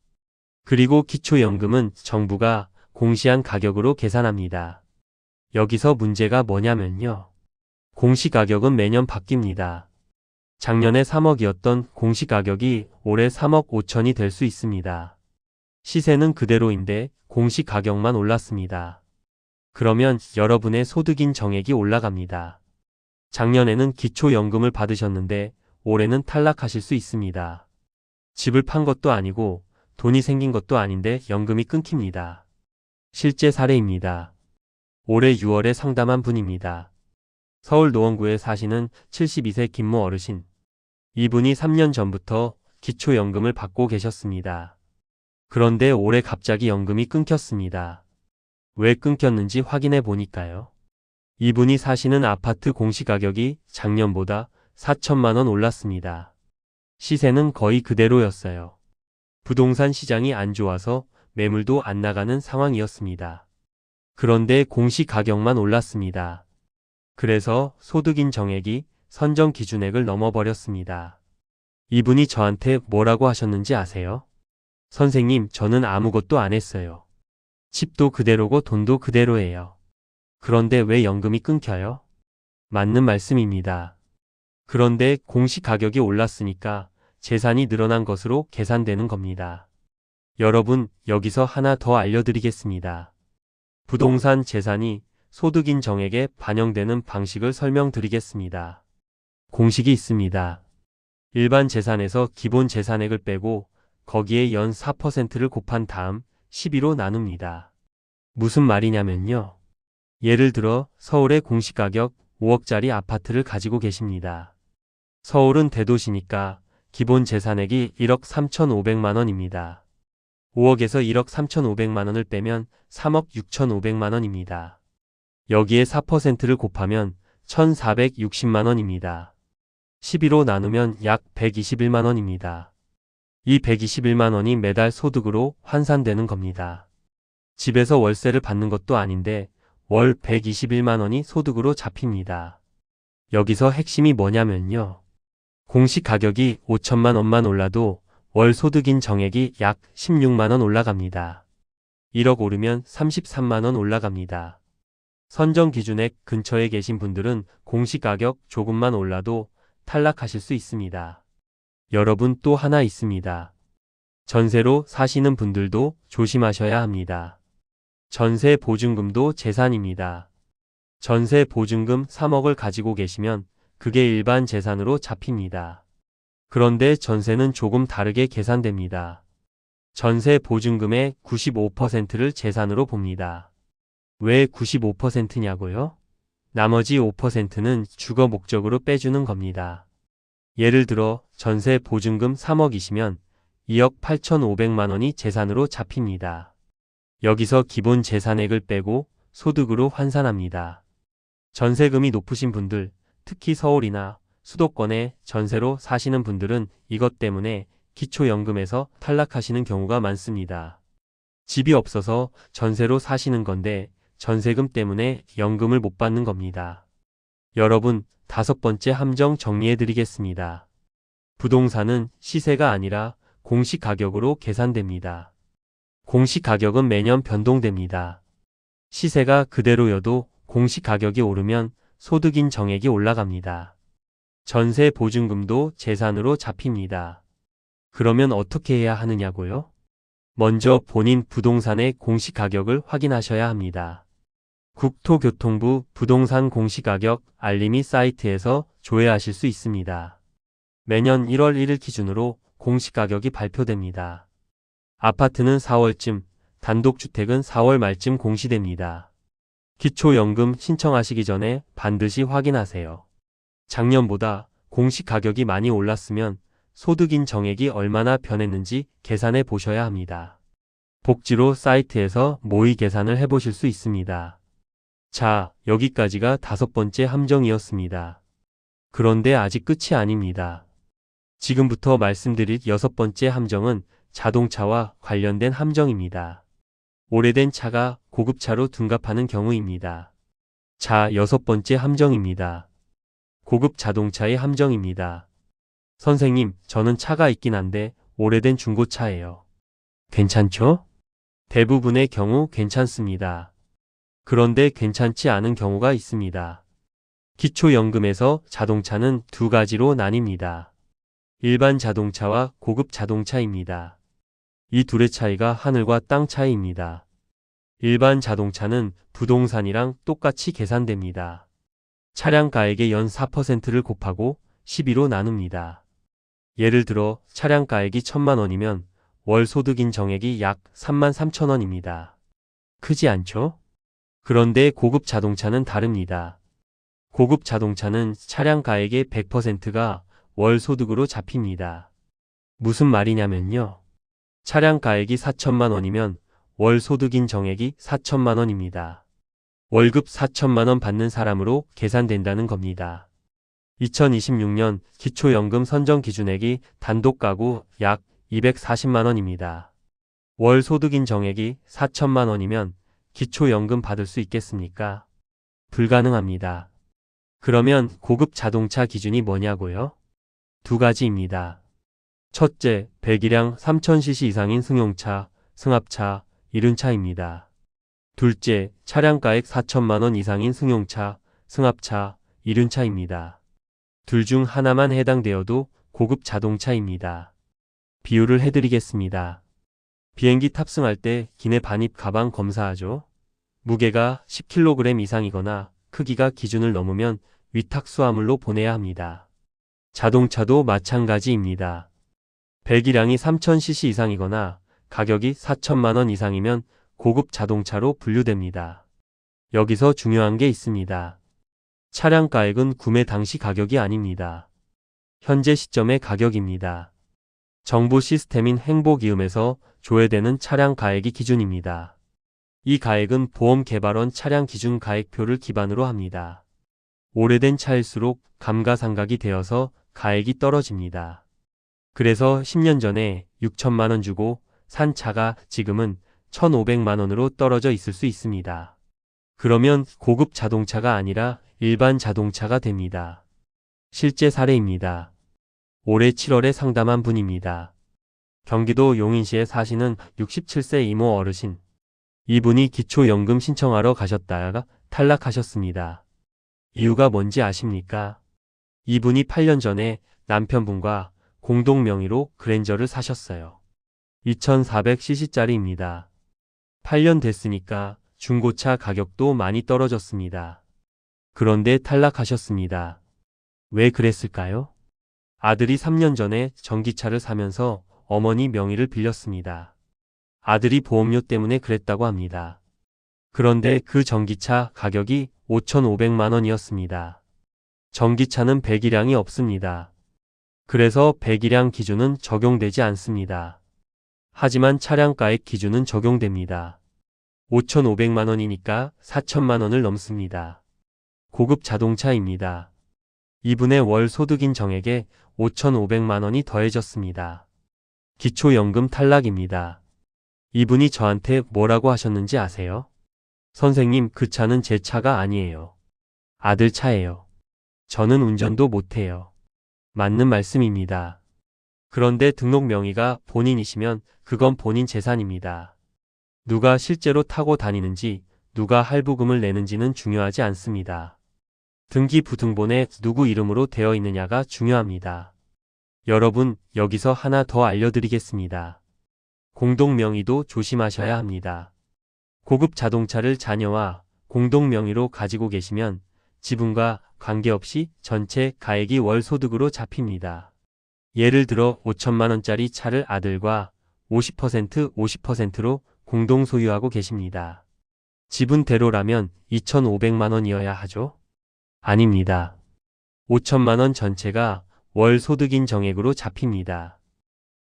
그리고 기초연금은 정부가 공시한 가격으로 계산합니다. 여기서 문제가 뭐냐면요. 공시가격은 매년 바뀝니다. 작년에 3억이었던 공시가격이 올해 3억 5천이 될 수 있습니다. 시세는 그대로인데 공시가격만 올랐습니다. 그러면 여러분의 소득인 정액이 올라갑니다. 작년에는 기초연금을 받으셨는데 올해는 탈락하실 수 있습니다. 집을 판 것도 아니고 돈이 생긴 것도 아닌데 연금이 끊깁니다. 실제 사례입니다. 올해 6월에 상담한 분입니다. 서울 노원구에 사시는 72세 김모 어르신. 이분이 3년 전부터 기초연금을 받고 계셨습니다. 그런데 올해 갑자기 연금이 끊겼습니다. 왜 끊겼는지 확인해 보니까요. 이분이 사시는 아파트 공시가격이 작년보다 4천만 원 올랐습니다. 시세는 거의 그대로였어요. 부동산 시장이 안 좋아서 매물도 안 나가는 상황이었습니다. 그런데 공시가격만 올랐습니다. 그래서 소득인 정액이 선정 기준액을 넘어버렸습니다. 이분이 저한테 뭐라고 하셨는지 아세요? 선생님, 저는 아무것도 안 했어요. 집도 그대로고 돈도 그대로예요. 그런데 왜 연금이 끊겨요? 맞는 말씀입니다. 그런데 공시가격이 올랐으니까 재산이 늘어난 것으로 계산되는 겁니다. 여러분, 여기서 하나 더 알려드리겠습니다. 부동산 재산이 소득인 정액에 반영되는 방식을 설명드리겠습니다. 공식이 있습니다. 일반 재산에서 기본 재산액을 빼고 거기에 연 4%를 곱한 다음 12로 나눕니다. 무슨 말이냐면요. 예를 들어 서울의 공시가격 5억짜리 아파트를 가지고 계십니다. 서울은 대도시니까 기본 재산액이 1억 3,500만 원입니다. 5억에서 1억 3,500만 원을 빼면 3억 6,500만 원입니다. 여기에 4%를 곱하면 1,460만 원입니다. 12로 나누면 약 121만 원입니다. 이 121만 원이 매달 소득으로 환산되는 겁니다. 집에서 월세를 받는 것도 아닌데 월 121만 원이 소득으로 잡힙니다. 여기서 핵심이 뭐냐면요. 공시 가격이 5천만 원만 올라도 월 소득인 정액이 약 16만 원 올라갑니다. 1억 오르면 33만 원 올라갑니다. 선정 기준액 근처에 계신 분들은 공시 가격 조금만 올라도 탈락하실 수 있습니다. 여러분 또 하나 있습니다. 전세로 사시는 분들도 조심하셔야 합니다. 전세 보증금도 재산입니다. 전세 보증금 3억을 가지고 계시면 그게 일반 재산으로 잡힙니다. 그런데 전세는 조금 다르게 계산됩니다. 전세 보증금의 95%를 재산으로 봅니다. 왜 95%냐고요? 나머지 5%는 주거 목적으로 빼주는 겁니다. 예를 들어 전세 보증금 3억이시면 2억 8,500만 원이 재산으로 잡힙니다. 여기서 기본 재산액을 빼고 소득으로 환산합니다. 전세금이 높으신 분들, 특히 서울이나 수도권에 전세로 사시는 분들은 이것 때문에 기초연금에서 탈락하시는 경우가 많습니다. 집이 없어서 전세로 사시는 건데 전세금 때문에 연금을 못 받는 겁니다. 여러분, 5번째 함정 정리해 드리겠습니다. 부동산은 시세가 아니라 공시가격으로 계산됩니다. 공시가격은 매년 변동됩니다. 시세가 그대로여도 공시가격이 오르면 소득인 정액이 올라갑니다. 전세 보증금도 재산으로 잡힙니다. 그러면 어떻게 해야 하느냐고요? 먼저 본인 부동산의 공시가격을 확인하셔야 합니다. 국토교통부 부동산 공시가격 알림이 사이트에서 조회하실 수 있습니다. 매년 1월 1일 기준으로 공시가격이 발표됩니다. 아파트는 4월쯤, 단독주택은 4월 말쯤 공시됩니다. 기초연금 신청하시기 전에 반드시 확인하세요. 작년보다 공시가격이 많이 올랐으면 소득인 정액이 얼마나 변했는지 계산해 보셔야 합니다. 복지로 사이트에서 모의 계산을 해보실 수 있습니다. 자, 여기까지가 5번째 함정이었습니다. 그런데 아직 끝이 아닙니다. 지금부터 말씀드릴 6번째 함정은 자동차와 관련된 함정입니다. 오래된 차가 고급차로 둔갑하는 경우입니다. 자, 6번째 함정입니다. 고급 자동차의 함정입니다. 선생님, 저는 차가 있긴 한데 오래된 중고차예요. 괜찮죠? 대부분의 경우 괜찮습니다. 그런데 괜찮지 않은 경우가 있습니다. 기초연금에서 자동차는 두 가지로 나뉩니다. 일반 자동차와 고급 자동차입니다. 이 둘의 차이가 하늘과 땅 차이입니다. 일반 자동차는 부동산이랑 똑같이 계산됩니다. 차량가액의 연 4%를 곱하고 12로 나눕니다. 예를 들어 차량가액이 1,000만 원이면 월 소득인 정액이 약 33,000원입니다. 크지 않죠? 그런데 고급 자동차는 다릅니다. 고급 자동차는 차량가액의 100%가 월 소득으로 잡힙니다. 무슨 말이냐면요. 차량가액이 4천만 원이면 월 소득인 정액이 4천만 원입니다. 월급 4천만 원 받는 사람으로 계산된다는 겁니다. 2026년 기초연금 선정 기준액이 단독 가구 약 240만 원입니다. 월 소득인 정액이 4천만 원이면 기초연금 받을 수 있겠습니까? 불가능합니다. 그러면 고급 자동차 기준이 뭐냐고요? 두 가지입니다. 첫째, 배기량 3000cc 이상인 승용차, 승합차, 이륜차입니다. 둘째, 차량가액 4천만 원 이상인 승용차, 승합차, 이륜차입니다. 둘 중 하나만 해당되어도 고급 자동차입니다. 비유를 해드리겠습니다. 비행기 탑승할 때 기내 반입 가방 검사하죠. 무게가 10kg 이상이거나 크기가 기준을 넘으면 위탁 수화물로 보내야 합니다. 자동차도 마찬가지입니다. 배기량이 3000cc 이상이거나 가격이 4천만 원 이상이면 고급 자동차로 분류됩니다. 여기서 중요한 게 있습니다. 차량가액은 구매 당시 가격이 아닙니다. 현재 시점의 가격입니다. 정부 시스템인 행복이음에서 조회되는 차량 가액이 기준입니다. 이 가액은 보험개발원 차량 기준 가액표를 기반으로 합니다. 오래된 차일수록 감가상각이 되어서 가액이 떨어집니다. 그래서 10년 전에 6천만 원 주고 산 차가 지금은 1,500만 원으로 떨어져 있을 수 있습니다. 그러면 고급 자동차가 아니라 일반 자동차가 됩니다. 실제 사례입니다. 올해 7월에 상담한 분입니다. 경기도 용인시에 사시는 67세 이모 어르신. 이분이 기초연금 신청하러 가셨다가 탈락하셨습니다. 이유가 뭔지 아십니까? 이분이 8년 전에 남편분과 공동 명의로 그랜저를 사셨어요. 2400cc짜리입니다. 8년 됐으니까 중고차 가격도 많이 떨어졌습니다. 그런데 탈락하셨습니다. 왜 그랬을까요? 아들이 3년 전에 전기차를 사면서 어머니 명의를 빌렸습니다. 아들이 보험료 때문에 그랬다고 합니다. 그런데 그 전기차 가격이 5,500만 원이었습니다. 전기차는 배기량이 없습니다. 그래서 배기량 기준은 적용되지 않습니다. 하지만 차량가액 기준은 적용됩니다. 5,500만 원이니까 4천만 원을 넘습니다. 고급 자동차입니다. 이분의 월 소득인 정액에 5,500만 원이 더해졌습니다. 기초연금 탈락입니다. 이분이 저한테 뭐라고 하셨는지 아세요? 선생님, 그 차는 제 차가 아니에요. 아들 차예요. 저는 운전도 못해요. 맞는 말씀입니다. 그런데 등록 명의가 본인이시면 그건 본인 재산입니다. 누가 실제로 타고 다니는지, 누가 할부금을 내는지는 중요하지 않습니다. 등기부등본에 누구 이름으로 되어 있느냐가 중요합니다. 여러분, 여기서 하나 더 알려드리겠습니다. 공동명의도 조심하셔야 합니다. 고급 자동차를 자녀와 공동명의로 가지고 계시면 지분과 관계없이 전체 가액이 월 소득으로 잡힙니다. 예를 들어 5천만 원짜리 차를 아들과 50%로 공동 소유하고 계십니다. 지분대로라면 2,500만 원이어야 하죠? 아닙니다. 5천만 원 전체가 월 소득인 정액으로 잡힙니다.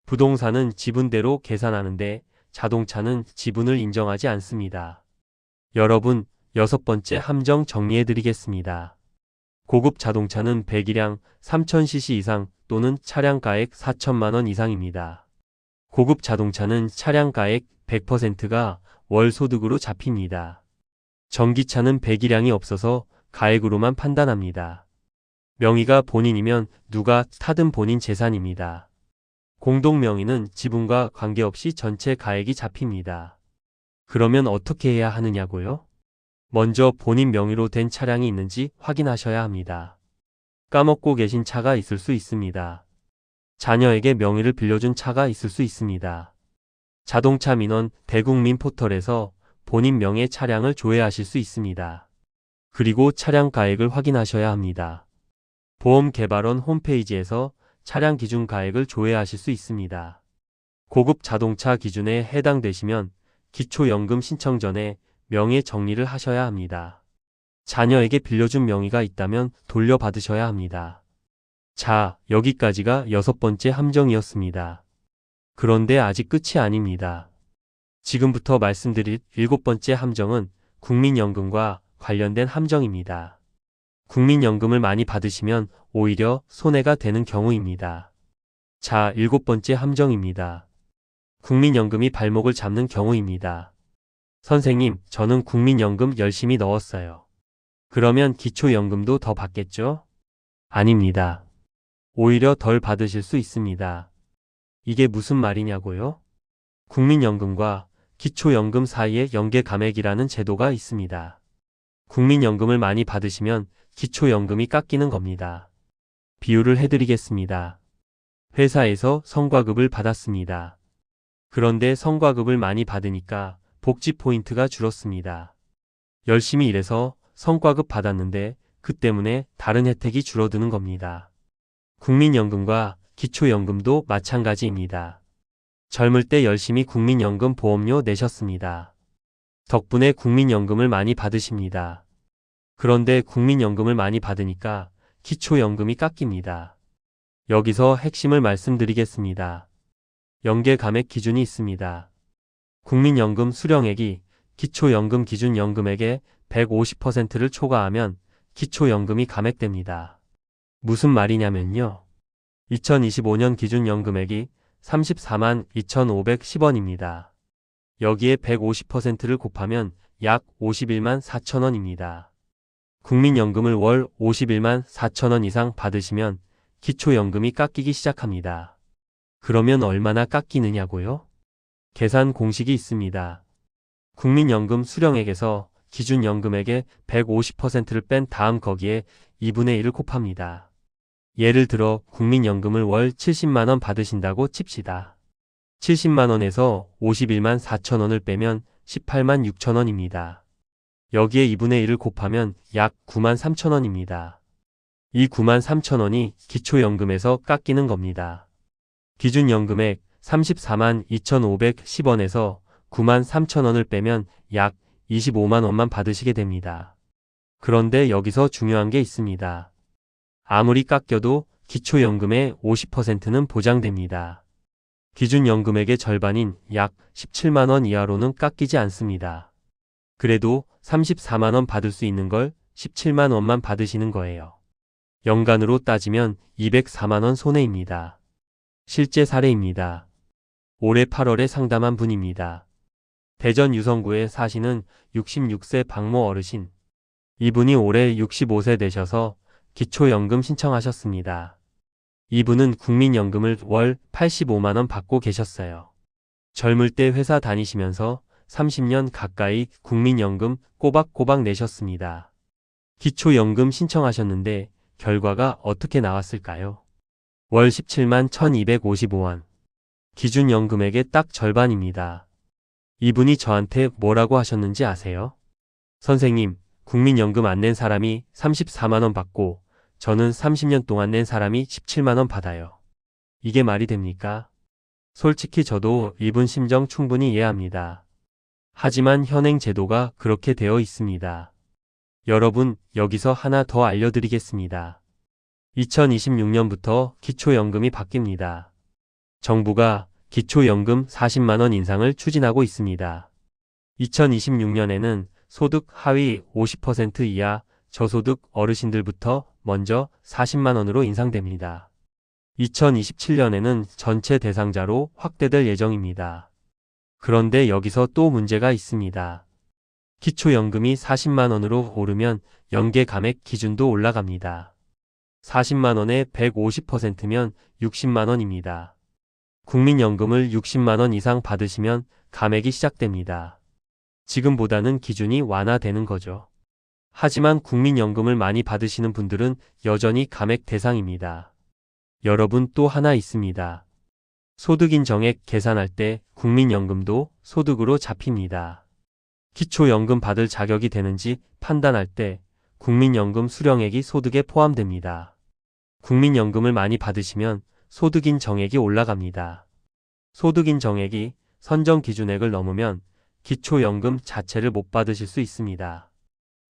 부동산은 지분대로 계산하는데 자동차는 지분을 인정하지 않습니다. 여러분, 6번째 함정 정리해드리겠습니다. 고급 자동차는 배기량 3000cc 이상 또는 차량가액 4천만 원 이상입니다. 고급 자동차는 차량가액 100%가 월 소득으로 잡힙니다. 전기차는 배기량이 없어서 가액으로만 판단합니다. 명의가 본인이면 누가 타든 본인 재산입니다. 공동명의는 지분과 관계없이 전체 가액이 잡힙니다. 그러면 어떻게 해야 하느냐고요? 먼저 본인 명의로 된 차량이 있는지 확인하셔야 합니다. 까먹고 계신 차가 있을 수 있습니다. 자녀에게 명의를 빌려준 차가 있을 수 있습니다. 자동차 민원 대국민 포털에서 본인 명의 차량을 조회하실 수 있습니다. 그리고 차량 가액을 확인하셔야 합니다. 보험개발원 홈페이지에서 차량 기준 가액을 조회하실 수 있습니다. 고급 자동차 기준에 해당되시면 기초연금 신청 전에 명의 정리를 하셔야 합니다. 자녀에게 빌려준 명의가 있다면 돌려받으셔야 합니다. 자, 여기까지가 6번째 함정이었습니다. 그런데 아직 끝이 아닙니다. 지금부터 말씀드릴 7번째 함정은 국민연금과 관련된 함정입니다. 국민연금을 많이 받으시면 오히려 손해가 되는 경우입니다. 자, 7번째 함정입니다. 국민연금이 발목을 잡는 경우입니다. 선생님, 저는 국민연금 열심히 넣었어요. 그러면 기초연금도 더 받겠죠? 아닙니다. 오히려 덜 받으실 수 있습니다. 이게 무슨 말이냐고요? 국민연금과 기초연금 사이에 연계감액이라는 제도가 있습니다. 국민연금을 많이 받으시면 기초연금이 깎이는 겁니다. 비유를 해드리겠습니다. 회사에서 성과급을 받았습니다. 그런데 성과급을 많이 받으니까 복지 포인트가 줄었습니다. 열심히 일해서 성과급 받았는데 그 때문에 다른 혜택이 줄어드는 겁니다. 국민연금과 기초연금도 마찬가지입니다. 젊을 때 열심히 국민연금 보험료 내셨습니다. 덕분에 국민연금을 많이 받으십니다. 그런데 국민연금을 많이 받으니까 기초연금이 깎입니다. 여기서 핵심을 말씀드리겠습니다. 연계 감액 기준이 있습니다. 국민연금 수령액이 기초연금 기준연금액의 150%를 초과하면 기초연금이 감액됩니다. 무슨 말이냐면요. 2025년 기준연금액이 34만 2,510원입니다. 여기에 150%를 곱하면 약 51만 4천원입니다. 국민연금을 월 51만 4천원 이상 받으시면 기초연금이 깎이기 시작합니다. 그러면 얼마나 깎이느냐고요? 계산 공식이 있습니다. 국민연금 수령액에서 기준연금액의 150%를 뺀 다음 거기에 2분의 1을 곱합니다. 예를 들어 국민연금을 월 70만원 받으신다고 칩시다. 70만원에서 51만 4천원을 빼면 18만 6천원입니다. 여기에 2분의 1을 곱하면 약 9만 3천원입니다. 이 9만 3천원이 기초연금에서 깎이는 겁니다. 기준연금액 34만 2,510원에서 9만 3천원을 빼면 약 25만 원만 받으시게 됩니다. 그런데 여기서 중요한 게 있습니다. 아무리 깎여도 기초연금의 50%는 보장됩니다. 기준연금액의 절반인 약 17만 원 이하로는 깎이지 않습니다. 그래도 34만 원 받을 수 있는 걸 17만 원만 받으시는 거예요. 연간으로 따지면 204만 원 손해입니다. 실제 사례입니다. 올해 8월에 상담한 분입니다. 대전 유성구에 사시는 66세 박모 어르신. 이분이 올해 65세 되셔서 기초연금 신청하셨습니다. 이분은 국민연금을 월 85만 원 받고 계셨어요. 젊을 때 회사 다니시면서 30년 가까이 국민연금 꼬박꼬박 내셨습니다. 기초연금 신청하셨는데 결과가 어떻게 나왔을까요? 월 17만 1,255원. 기준연금액의 딱 절반입니다. 이분이 저한테 뭐라고 하셨는지 아세요? 선생님, 국민연금 안 낸 사람이 34만 원 받고 저는 30년 동안 낸 사람이 17만 원 받아요. 이게 말이 됩니까? 솔직히 저도 이분 심정 충분히 이해합니다. 하지만 현행 제도가 그렇게 되어 있습니다. 여러분, 여기서 하나 더 알려드리겠습니다. 2026년부터 기초연금이 바뀝니다. 정부가 기초연금 40만 원 인상을 추진하고 있습니다. 2026년에는 소득 하위 50% 이하 저소득 어르신들부터 먼저 40만 원으로 인상됩니다. 2027년에는 전체 대상자로 확대될 예정입니다. 그런데 여기서 또 문제가 있습니다. 기초연금이 40만 원으로 오르면 연계 감액 기준도 올라갑니다. 40만 원에 150%면 60만 원입니다. 국민연금을 60만 원 이상 받으시면 감액이 시작됩니다. 지금보다는 기준이 완화되는 거죠. 하지만 국민연금을 많이 받으시는 분들은 여전히 감액 대상입니다. 여러분, 또 하나 있습니다. 소득인정액 계산할 때 국민연금도 소득으로 잡힙니다. 기초연금 받을 자격이 되는지 판단할 때 국민연금 수령액이 소득에 포함됩니다. 국민연금을 많이 받으시면 소득인 정액이 올라갑니다. 소득인 정액이 선정 기준액을 넘으면 기초연금 자체를 못 받으실 수 있습니다.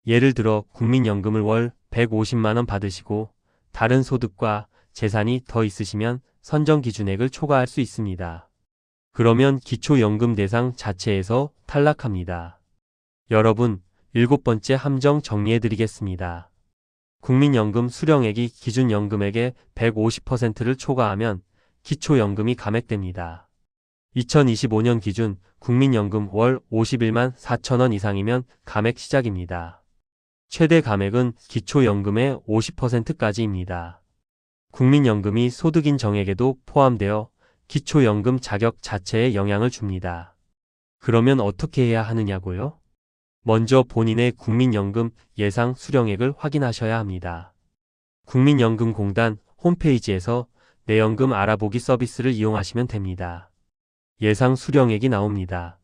예를 들어 국민연금을 월 150만 원 받으시고 다른 소득과 재산이 더 있으시면 선정 기준액을 초과할 수 있습니다. 그러면 기초연금 대상 자체에서 탈락합니다. 여러분, 7번째 함정 정리해드리겠습니다. 국민연금 수령액이 기준연금액의 150%를 초과하면 기초연금이 감액됩니다. 2025년 기준 국민연금 월 51만 4천원 이상이면 감액 시작입니다. 최대 감액은 기초연금의 50%까지입니다. 국민연금이 소득인 정액에도 포함되어 기초연금 자격 자체에 영향을 줍니다. 그러면 어떻게 해야 하느냐고요? 먼저 본인의 국민연금 예상 수령액을 확인하셔야 합니다. 국민연금공단 홈페이지에서 내연금 알아보기 서비스를 이용하시면 됩니다. 예상 수령액이 나옵니다.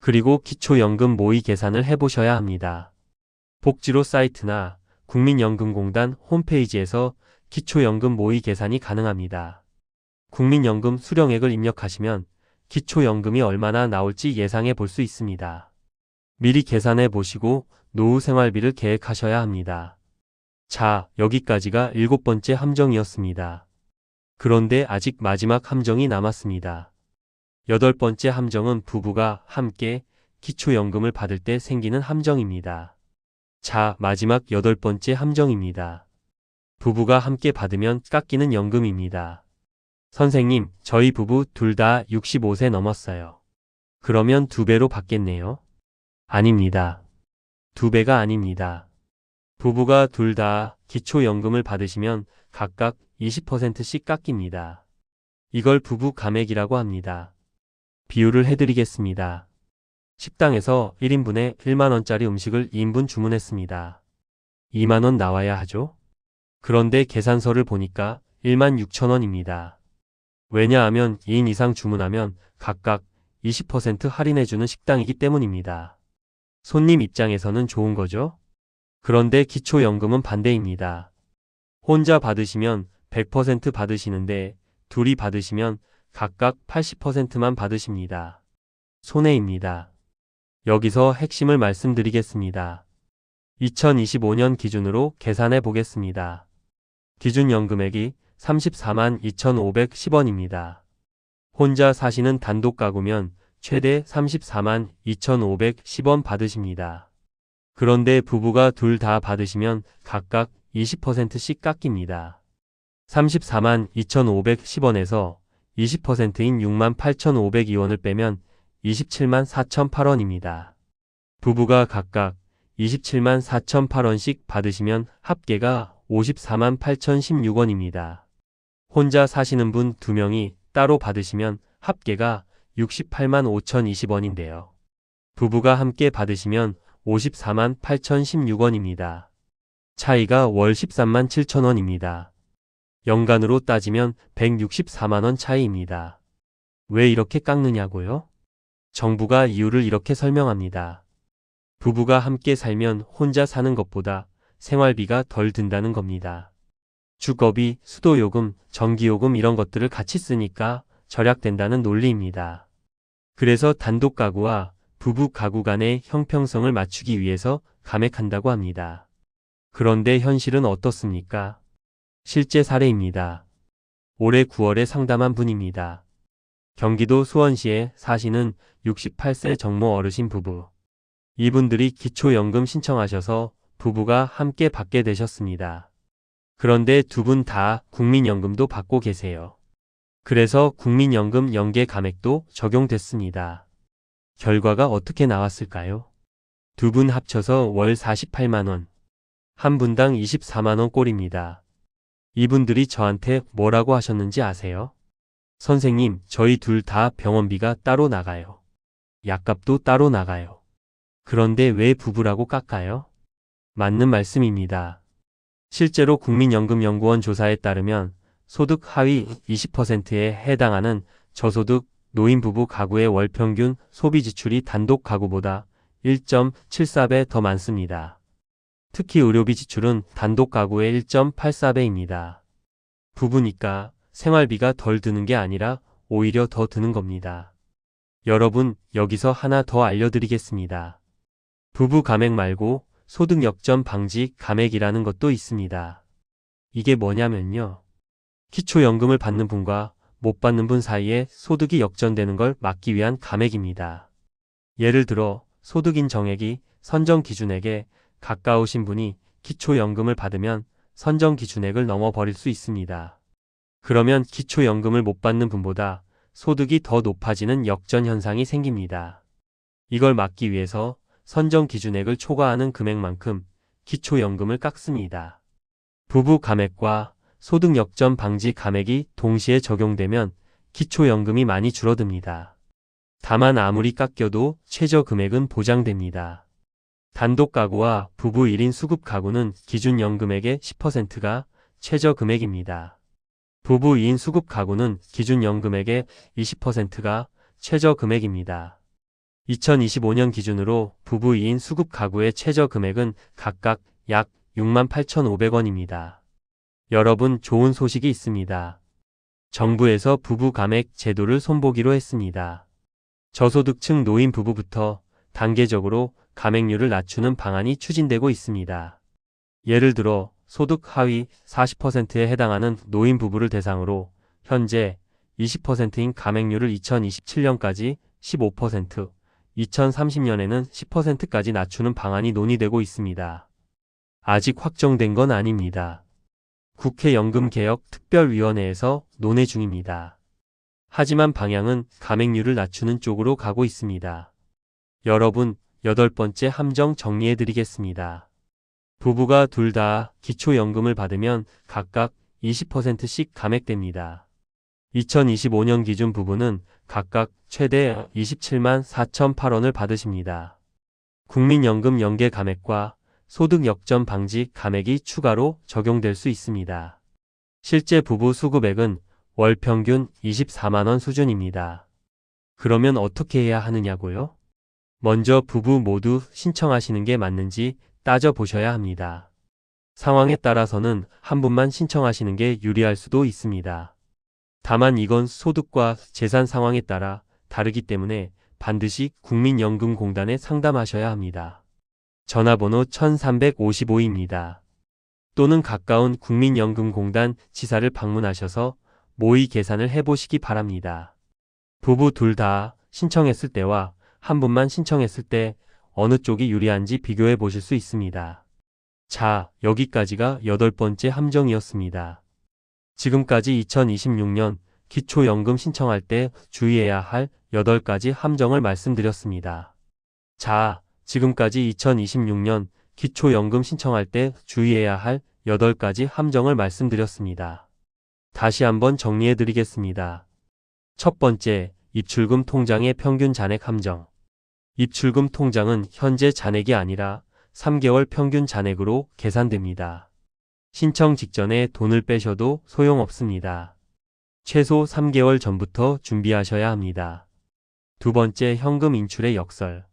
그리고 기초연금 모의 계산을 해보셔야 합니다. 복지로 사이트나 국민연금공단 홈페이지에서 기초연금 모의 계산이 가능합니다. 국민연금 수령액을 입력하시면 기초연금이 얼마나 나올지 예상해 볼 수 있습니다. 미리 계산해 보시고 노후 생활비를 계획하셔야 합니다. 자, 여기까지가 7번째 함정이었습니다. 그런데 아직 마지막 함정이 남았습니다. 8번째 함정은 부부가 함께 기초연금을 받을 때 생기는 함정입니다. 자, 마지막 8번째 함정입니다. 부부가 함께 받으면 깎이는 연금입니다. 선생님, 저희 부부 둘 다 65세 넘었어요. 그러면 2배로 받겠네요? 아닙니다. 2배가 아닙니다. 부부가 둘 다 기초연금을 받으시면 각각 20%씩 깎입니다. 이걸 부부 감액이라고 합니다. 비유를 해드리겠습니다. 식당에서 1인분에 1만원짜리 음식을 2인분 주문했습니다. 2만원 나와야 하죠? 그런데 계산서를 보니까 16,000원입니다. 왜냐하면 2인 이상 주문하면 각각 20% 할인해주는 식당이기 때문입니다. 손님 입장에서는 좋은 거죠? 그런데 기초연금은 반대입니다. 혼자 받으시면 100% 받으시는데 둘이 받으시면 각각 80%만 받으십니다. 손해입니다. 여기서 핵심을 말씀드리겠습니다. 2025년 기준으로 계산해 보겠습니다. 기준연금액이 34만 2,510원입니다. 혼자 사시는 단독 가구면 최대 34만 2,510원 받으십니다. 그런데 부부가 둘 다 받으시면 각각 20%씩 깎입니다. 34만 2,510원에서 20%인 6만 8,502원을 빼면 27만 4,008원입니다. 부부가 각각 27만 4,008원씩 받으시면 합계가 54만 8,016원입니다. 혼자 사시는 분 2명이 따로 받으시면 합계가 68만 5,020원인데요. 부부가 함께 받으시면 54만 8,016원입니다. 차이가 월 13만 7천원입니다. 연간으로 따지면 164만원 차이입니다. 왜 이렇게 깎느냐고요? 정부가 이유를 이렇게 설명합니다. 부부가 함께 살면 혼자 사는 것보다 생활비가 덜 든다는 겁니다. 주거비, 수도요금, 전기요금 이런 것들을 같이 쓰니까 절약된다는 논리입니다. 그래서 단독 가구와 부부 가구 간의 형평성을 맞추기 위해서 감액한다고 합니다. 그런데 현실은 어떻습니까? 실제 사례입니다. 올해 9월에 상담한 분입니다. 경기도 수원시에 사시는 68세 정모 어르신 부부. 이분들이 기초연금 신청하셔서 부부가 함께 받게 되셨습니다. 그런데 두 분 다 국민연금도 받고 계세요. 그래서 국민연금 연계 감액도 적용됐습니다. 결과가 어떻게 나왔을까요? 두 분 합쳐서 월 48만원, 한 분당 24만원 꼴입니다. 이분들이 저한테 뭐라고 하셨는지 아세요? 선생님, 저희 둘 다 병원비가 따로 나가요. 약값도 따로 나가요. 그런데 왜 부부라고 깎아요? 맞는 말씀입니다. 실제로 국민연금연구원 조사에 따르면 소득 하위 20%에 해당하는 저소득 노인부부 가구의 월 평균 소비 지출이 단독 가구보다 1.74배 더 많습니다. 특히 의료비 지출은 단독 가구의 1.84배입니다. 부부니까 생활비가 덜 드는 게 아니라 오히려 더 드는 겁니다. 여러분, 여기서 하나 더 알려드리겠습니다. 부부 감액 말고 소득 역전 방지 감액이라는 것도 있습니다. 이게 뭐냐면요. 기초연금을 받는 분과 못 받는 분 사이에 소득이 역전되는 걸 막기 위한 감액입니다. 예를 들어 소득인 정액이 선정 기준액에 가까우신 분이 기초연금을 받으면 선정 기준액을 넘어버릴 수 있습니다. 그러면 기초연금을 못 받는 분보다 소득이 더 높아지는 역전 현상이 생깁니다. 이걸 막기 위해서 선정 기준액을 초과하는 금액만큼 기초연금을 깎습니다. 부부 감액과 소득 역전 방지 감액이 동시에 적용되면 기초연금이 많이 줄어듭니다. 다만 아무리 깎여도 최저 금액은 보장됩니다. 단독 가구와 부부 1인 수급 가구는 기준 연금액의 10%가 최저 금액입니다. 부부 2인 수급 가구는 기준 연금액의 20%가 최저 금액입니다. 2025년 기준으로 부부 2인 수급 가구의 최저 금액은 각각 약 68,500원입니다. 여러분, 좋은 소식이 있습니다. 정부에서 부부 감액 제도를 손보기로 했습니다. 저소득층 노인 부부부터 단계적으로 감액률을 낮추는 방안이 추진되고 있습니다. 예를 들어 소득 하위 40%에 해당하는 노인 부부를 대상으로 현재 20%인 감액률을 2027년까지 15%, 2030년에는 10%까지 낮추는 방안이 논의되고 있습니다. 아직 확정된 건 아닙니다. 국회 연금개혁특별위원회에서 논의 중입니다. 하지만 방향은 감액률을 낮추는 쪽으로 가고 있습니다. 여러분, 8번째 함정 정리해드리겠습니다. 부부가 둘 다 기초연금을 받으면 각각 20%씩 감액됩니다. 2025년 기준 부부는 각각 최대 27만 4,008원을 받으십니다. 국민연금 연계 감액과 소득 역전 방지 감액이 추가로 적용될 수 있습니다. 실제 부부 수급액은 월 평균 24만원 수준입니다. 그러면 어떻게 해야 하느냐고요? 먼저 부부 모두 신청하시는 게 맞는지 따져보셔야 합니다. 상황에 따라서는 한 분만 신청하시는 게 유리할 수도 있습니다. 다만 이건 소득과 재산 상황에 따라 다르기 때문에 반드시 국민연금공단에 상담하셔야 합니다. 전화번호 1355입니다. 또는 가까운 국민연금공단 지사를 방문하셔서 모의 계산을 해보시기 바랍니다. 부부 둘 다 신청했을 때와 한 분만 신청했을 때 어느 쪽이 유리한지 비교해 보실 수 있습니다. 자, 여기까지가 8번째 함정이었습니다. 지금까지 2026년 기초연금 신청할 때 주의해야 할 8가지 함정을 말씀드렸습니다. 자, 지금까지 2026년 기초연금 신청할 때 주의해야 할 8가지 함정을 말씀드렸습니다. 다시 한번 정리해드리겠습니다. 첫 번째, 입출금 통장의 평균 잔액 함정. 입출금 통장은 현재 잔액이 아니라 3개월 평균 잔액으로 계산됩니다. 신청 직전에 돈을 빼셔도 소용없습니다. 최소 3개월 전부터 준비하셔야 합니다. 두 번째, 현금 인출의 역설.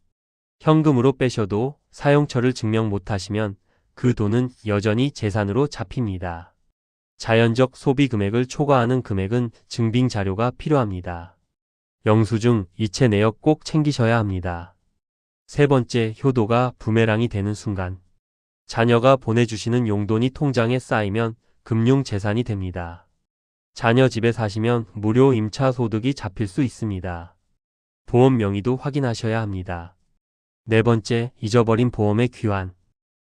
현금으로 빼셔도 사용처를 증명 못하시면 그 돈은 여전히 재산으로 잡힙니다. 자연적 소비 금액을 초과하는 금액은 증빙 자료가 필요합니다. 영수증, 이체 내역 꼭 챙기셔야 합니다. 세 번째, 효도가 부메랑이 되는 순간. 자녀가 보내주시는 용돈이 통장에 쌓이면 금융재산이 됩니다. 자녀 집에 사시면 무료 임차 소득이 잡힐 수 있습니다. 보험 명의도 확인하셔야 합니다. 네 번째, 잊어버린 보험의 귀환.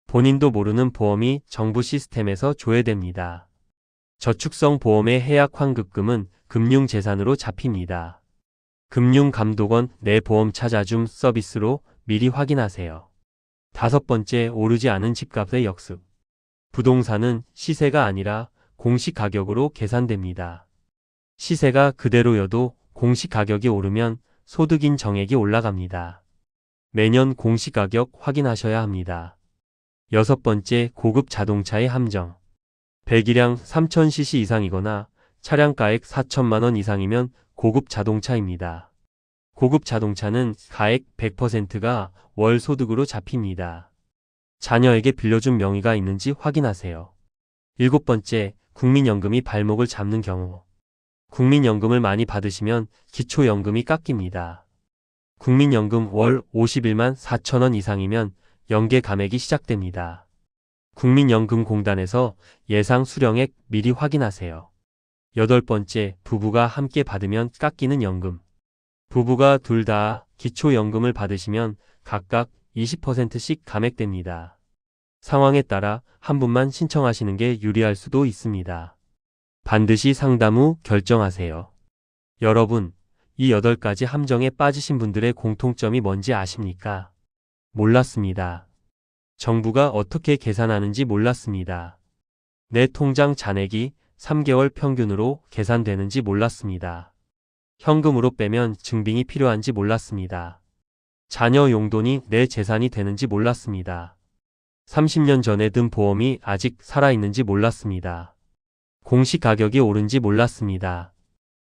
본인도 모르는 보험이 정부 시스템에서 조회됩니다. 저축성 보험의 해약 환급금은 금융재산으로 잡힙니다. 금융감독원 내 보험 찾아줌 서비스로 미리 확인하세요. 다섯 번째, 오르지 않은 집값의 역습. 부동산은 시세가 아니라 공시 가격으로 계산됩니다. 시세가 그대로여도 공시 가격이 오르면 소득인 정액이 올라갑니다. 매년 공시 가격 확인하셔야 합니다. 여섯 번째, 고급 자동차의 함정. 배기량 3000cc 이상이거나 차량가액 4천만원 이상이면 고급 자동차입니다. 고급 자동차는 가액 100%가 월 소득으로 잡힙니다. 자녀에게 빌려준 명의가 있는지 확인하세요. 일곱 번째, 국민연금이 발목을 잡는 경우. 국민연금을 많이 받으시면 기초연금이 깎입니다. 국민연금 월 51만 4천원 이상이면 연계 감액이 시작됩니다. 국민연금공단에서 예상 수령액 미리 확인하세요. 여덟 번째, 부부가 함께 받으면 깎이는 연금. 부부가 둘 다 기초연금을 받으시면 각각 20%씩 감액됩니다. 상황에 따라 한 분만 신청하시는 게 유리할 수도 있습니다. 반드시 상담 후 결정하세요. 여러분, 이 8가지 함정에 빠지신 분들의 공통점이 뭔지 아십니까? 몰랐습니다. 정부가 어떻게 계산하는지 몰랐습니다. 내 통장 잔액이 3개월 평균으로 계산되는지 몰랐습니다. 현금으로 빼면 증빙이 필요한지 몰랐습니다. 자녀 용돈이 내 재산이 되는지 몰랐습니다. 30년 전에 든 보험이 아직 살아있는지 몰랐습니다. 공시 가격이 오른지 몰랐습니다.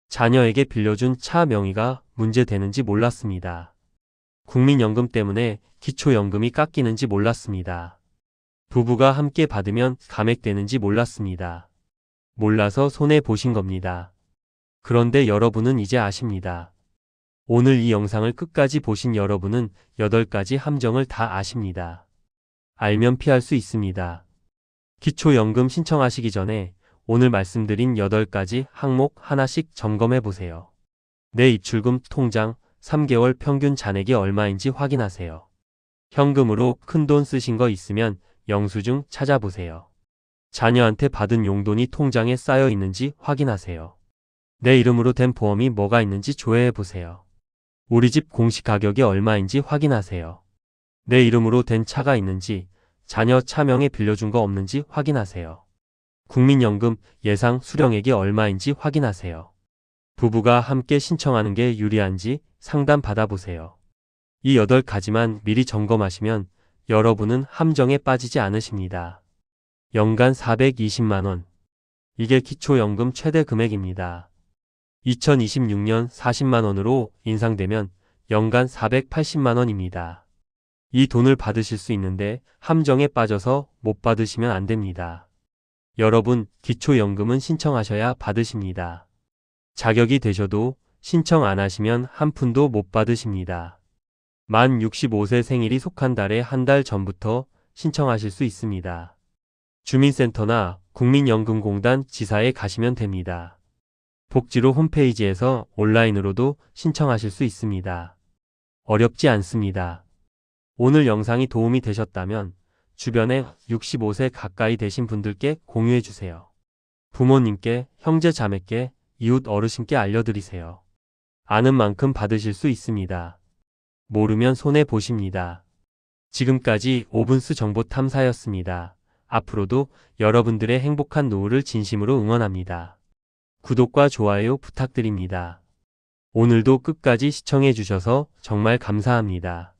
자녀에게 빌려준 차 명의가 문제되는지 몰랐습니다. 국민연금 때문에 기초연금이 깎이는지 몰랐습니다. 부부가 함께 받으면 감액되는지 몰랐습니다. 몰라서 손해보신 겁니다. 그런데 여러분은 이제 아십니다. 오늘 이 영상을 끝까지 보신 여러분은 8가지 함정을 다 아십니다. 알면 피할 수 있습니다. 기초연금 신청하시기 전에 오늘 말씀드린 8가지 항목 하나씩 점검해 보세요. 내 입출금 통장 3개월 평균 잔액이 얼마인지 확인하세요. 현금으로 큰돈 쓰신 거 있으면 영수증 찾아보세요. 자녀한테 받은 용돈이 통장에 쌓여 있는지 확인하세요. 내 이름으로 된 보험이 뭐가 있는지 조회해 보세요. 우리 집 공시 가격이 얼마인지 확인하세요. 내 이름으로 된 차가 있는지, 자녀 차명에 빌려준 거 없는지 확인하세요. 국민연금 예상 수령액이 얼마인지 확인하세요. 부부가 함께 신청하는 게 유리한지 상담 받아보세요. 이 8가지만 미리 점검하시면 여러분은 함정에 빠지지 않으십니다. 연간 420만 원. 이게 기초연금 최대 금액입니다. 2026년 40만 원으로 인상되면 연간 480만 원입니다. 이 돈을 받으실 수 있는데 함정에 빠져서 못 받으시면 안 됩니다. 여러분, 기초연금은 신청하셔야 받으십니다. 자격이 되셔도 신청 안 하시면 한 푼도 못 받으십니다. 만 65세 생일이 속한 달에 한 달 전부터 신청하실 수 있습니다. 주민센터나 국민연금공단 지사에 가시면 됩니다. 복지로 홈페이지에서 온라인으로도 신청하실 수 있습니다. 어렵지 않습니다. 오늘 영상이 도움이 되셨다면 주변에 65세 가까이 되신 분들께 공유해 주세요. 부모님께, 형제 자매께, 이웃 어르신께 알려드리세요. 아는 만큼 받으실 수 있습니다. 모르면 손해보십니다. 지금까지 오분스 정보 탐사였습니다. 앞으로도 여러분들의 행복한 노후를 진심으로 응원합니다. 구독과 좋아요 부탁드립니다. 오늘도 끝까지 시청해 주셔서 정말 감사합니다.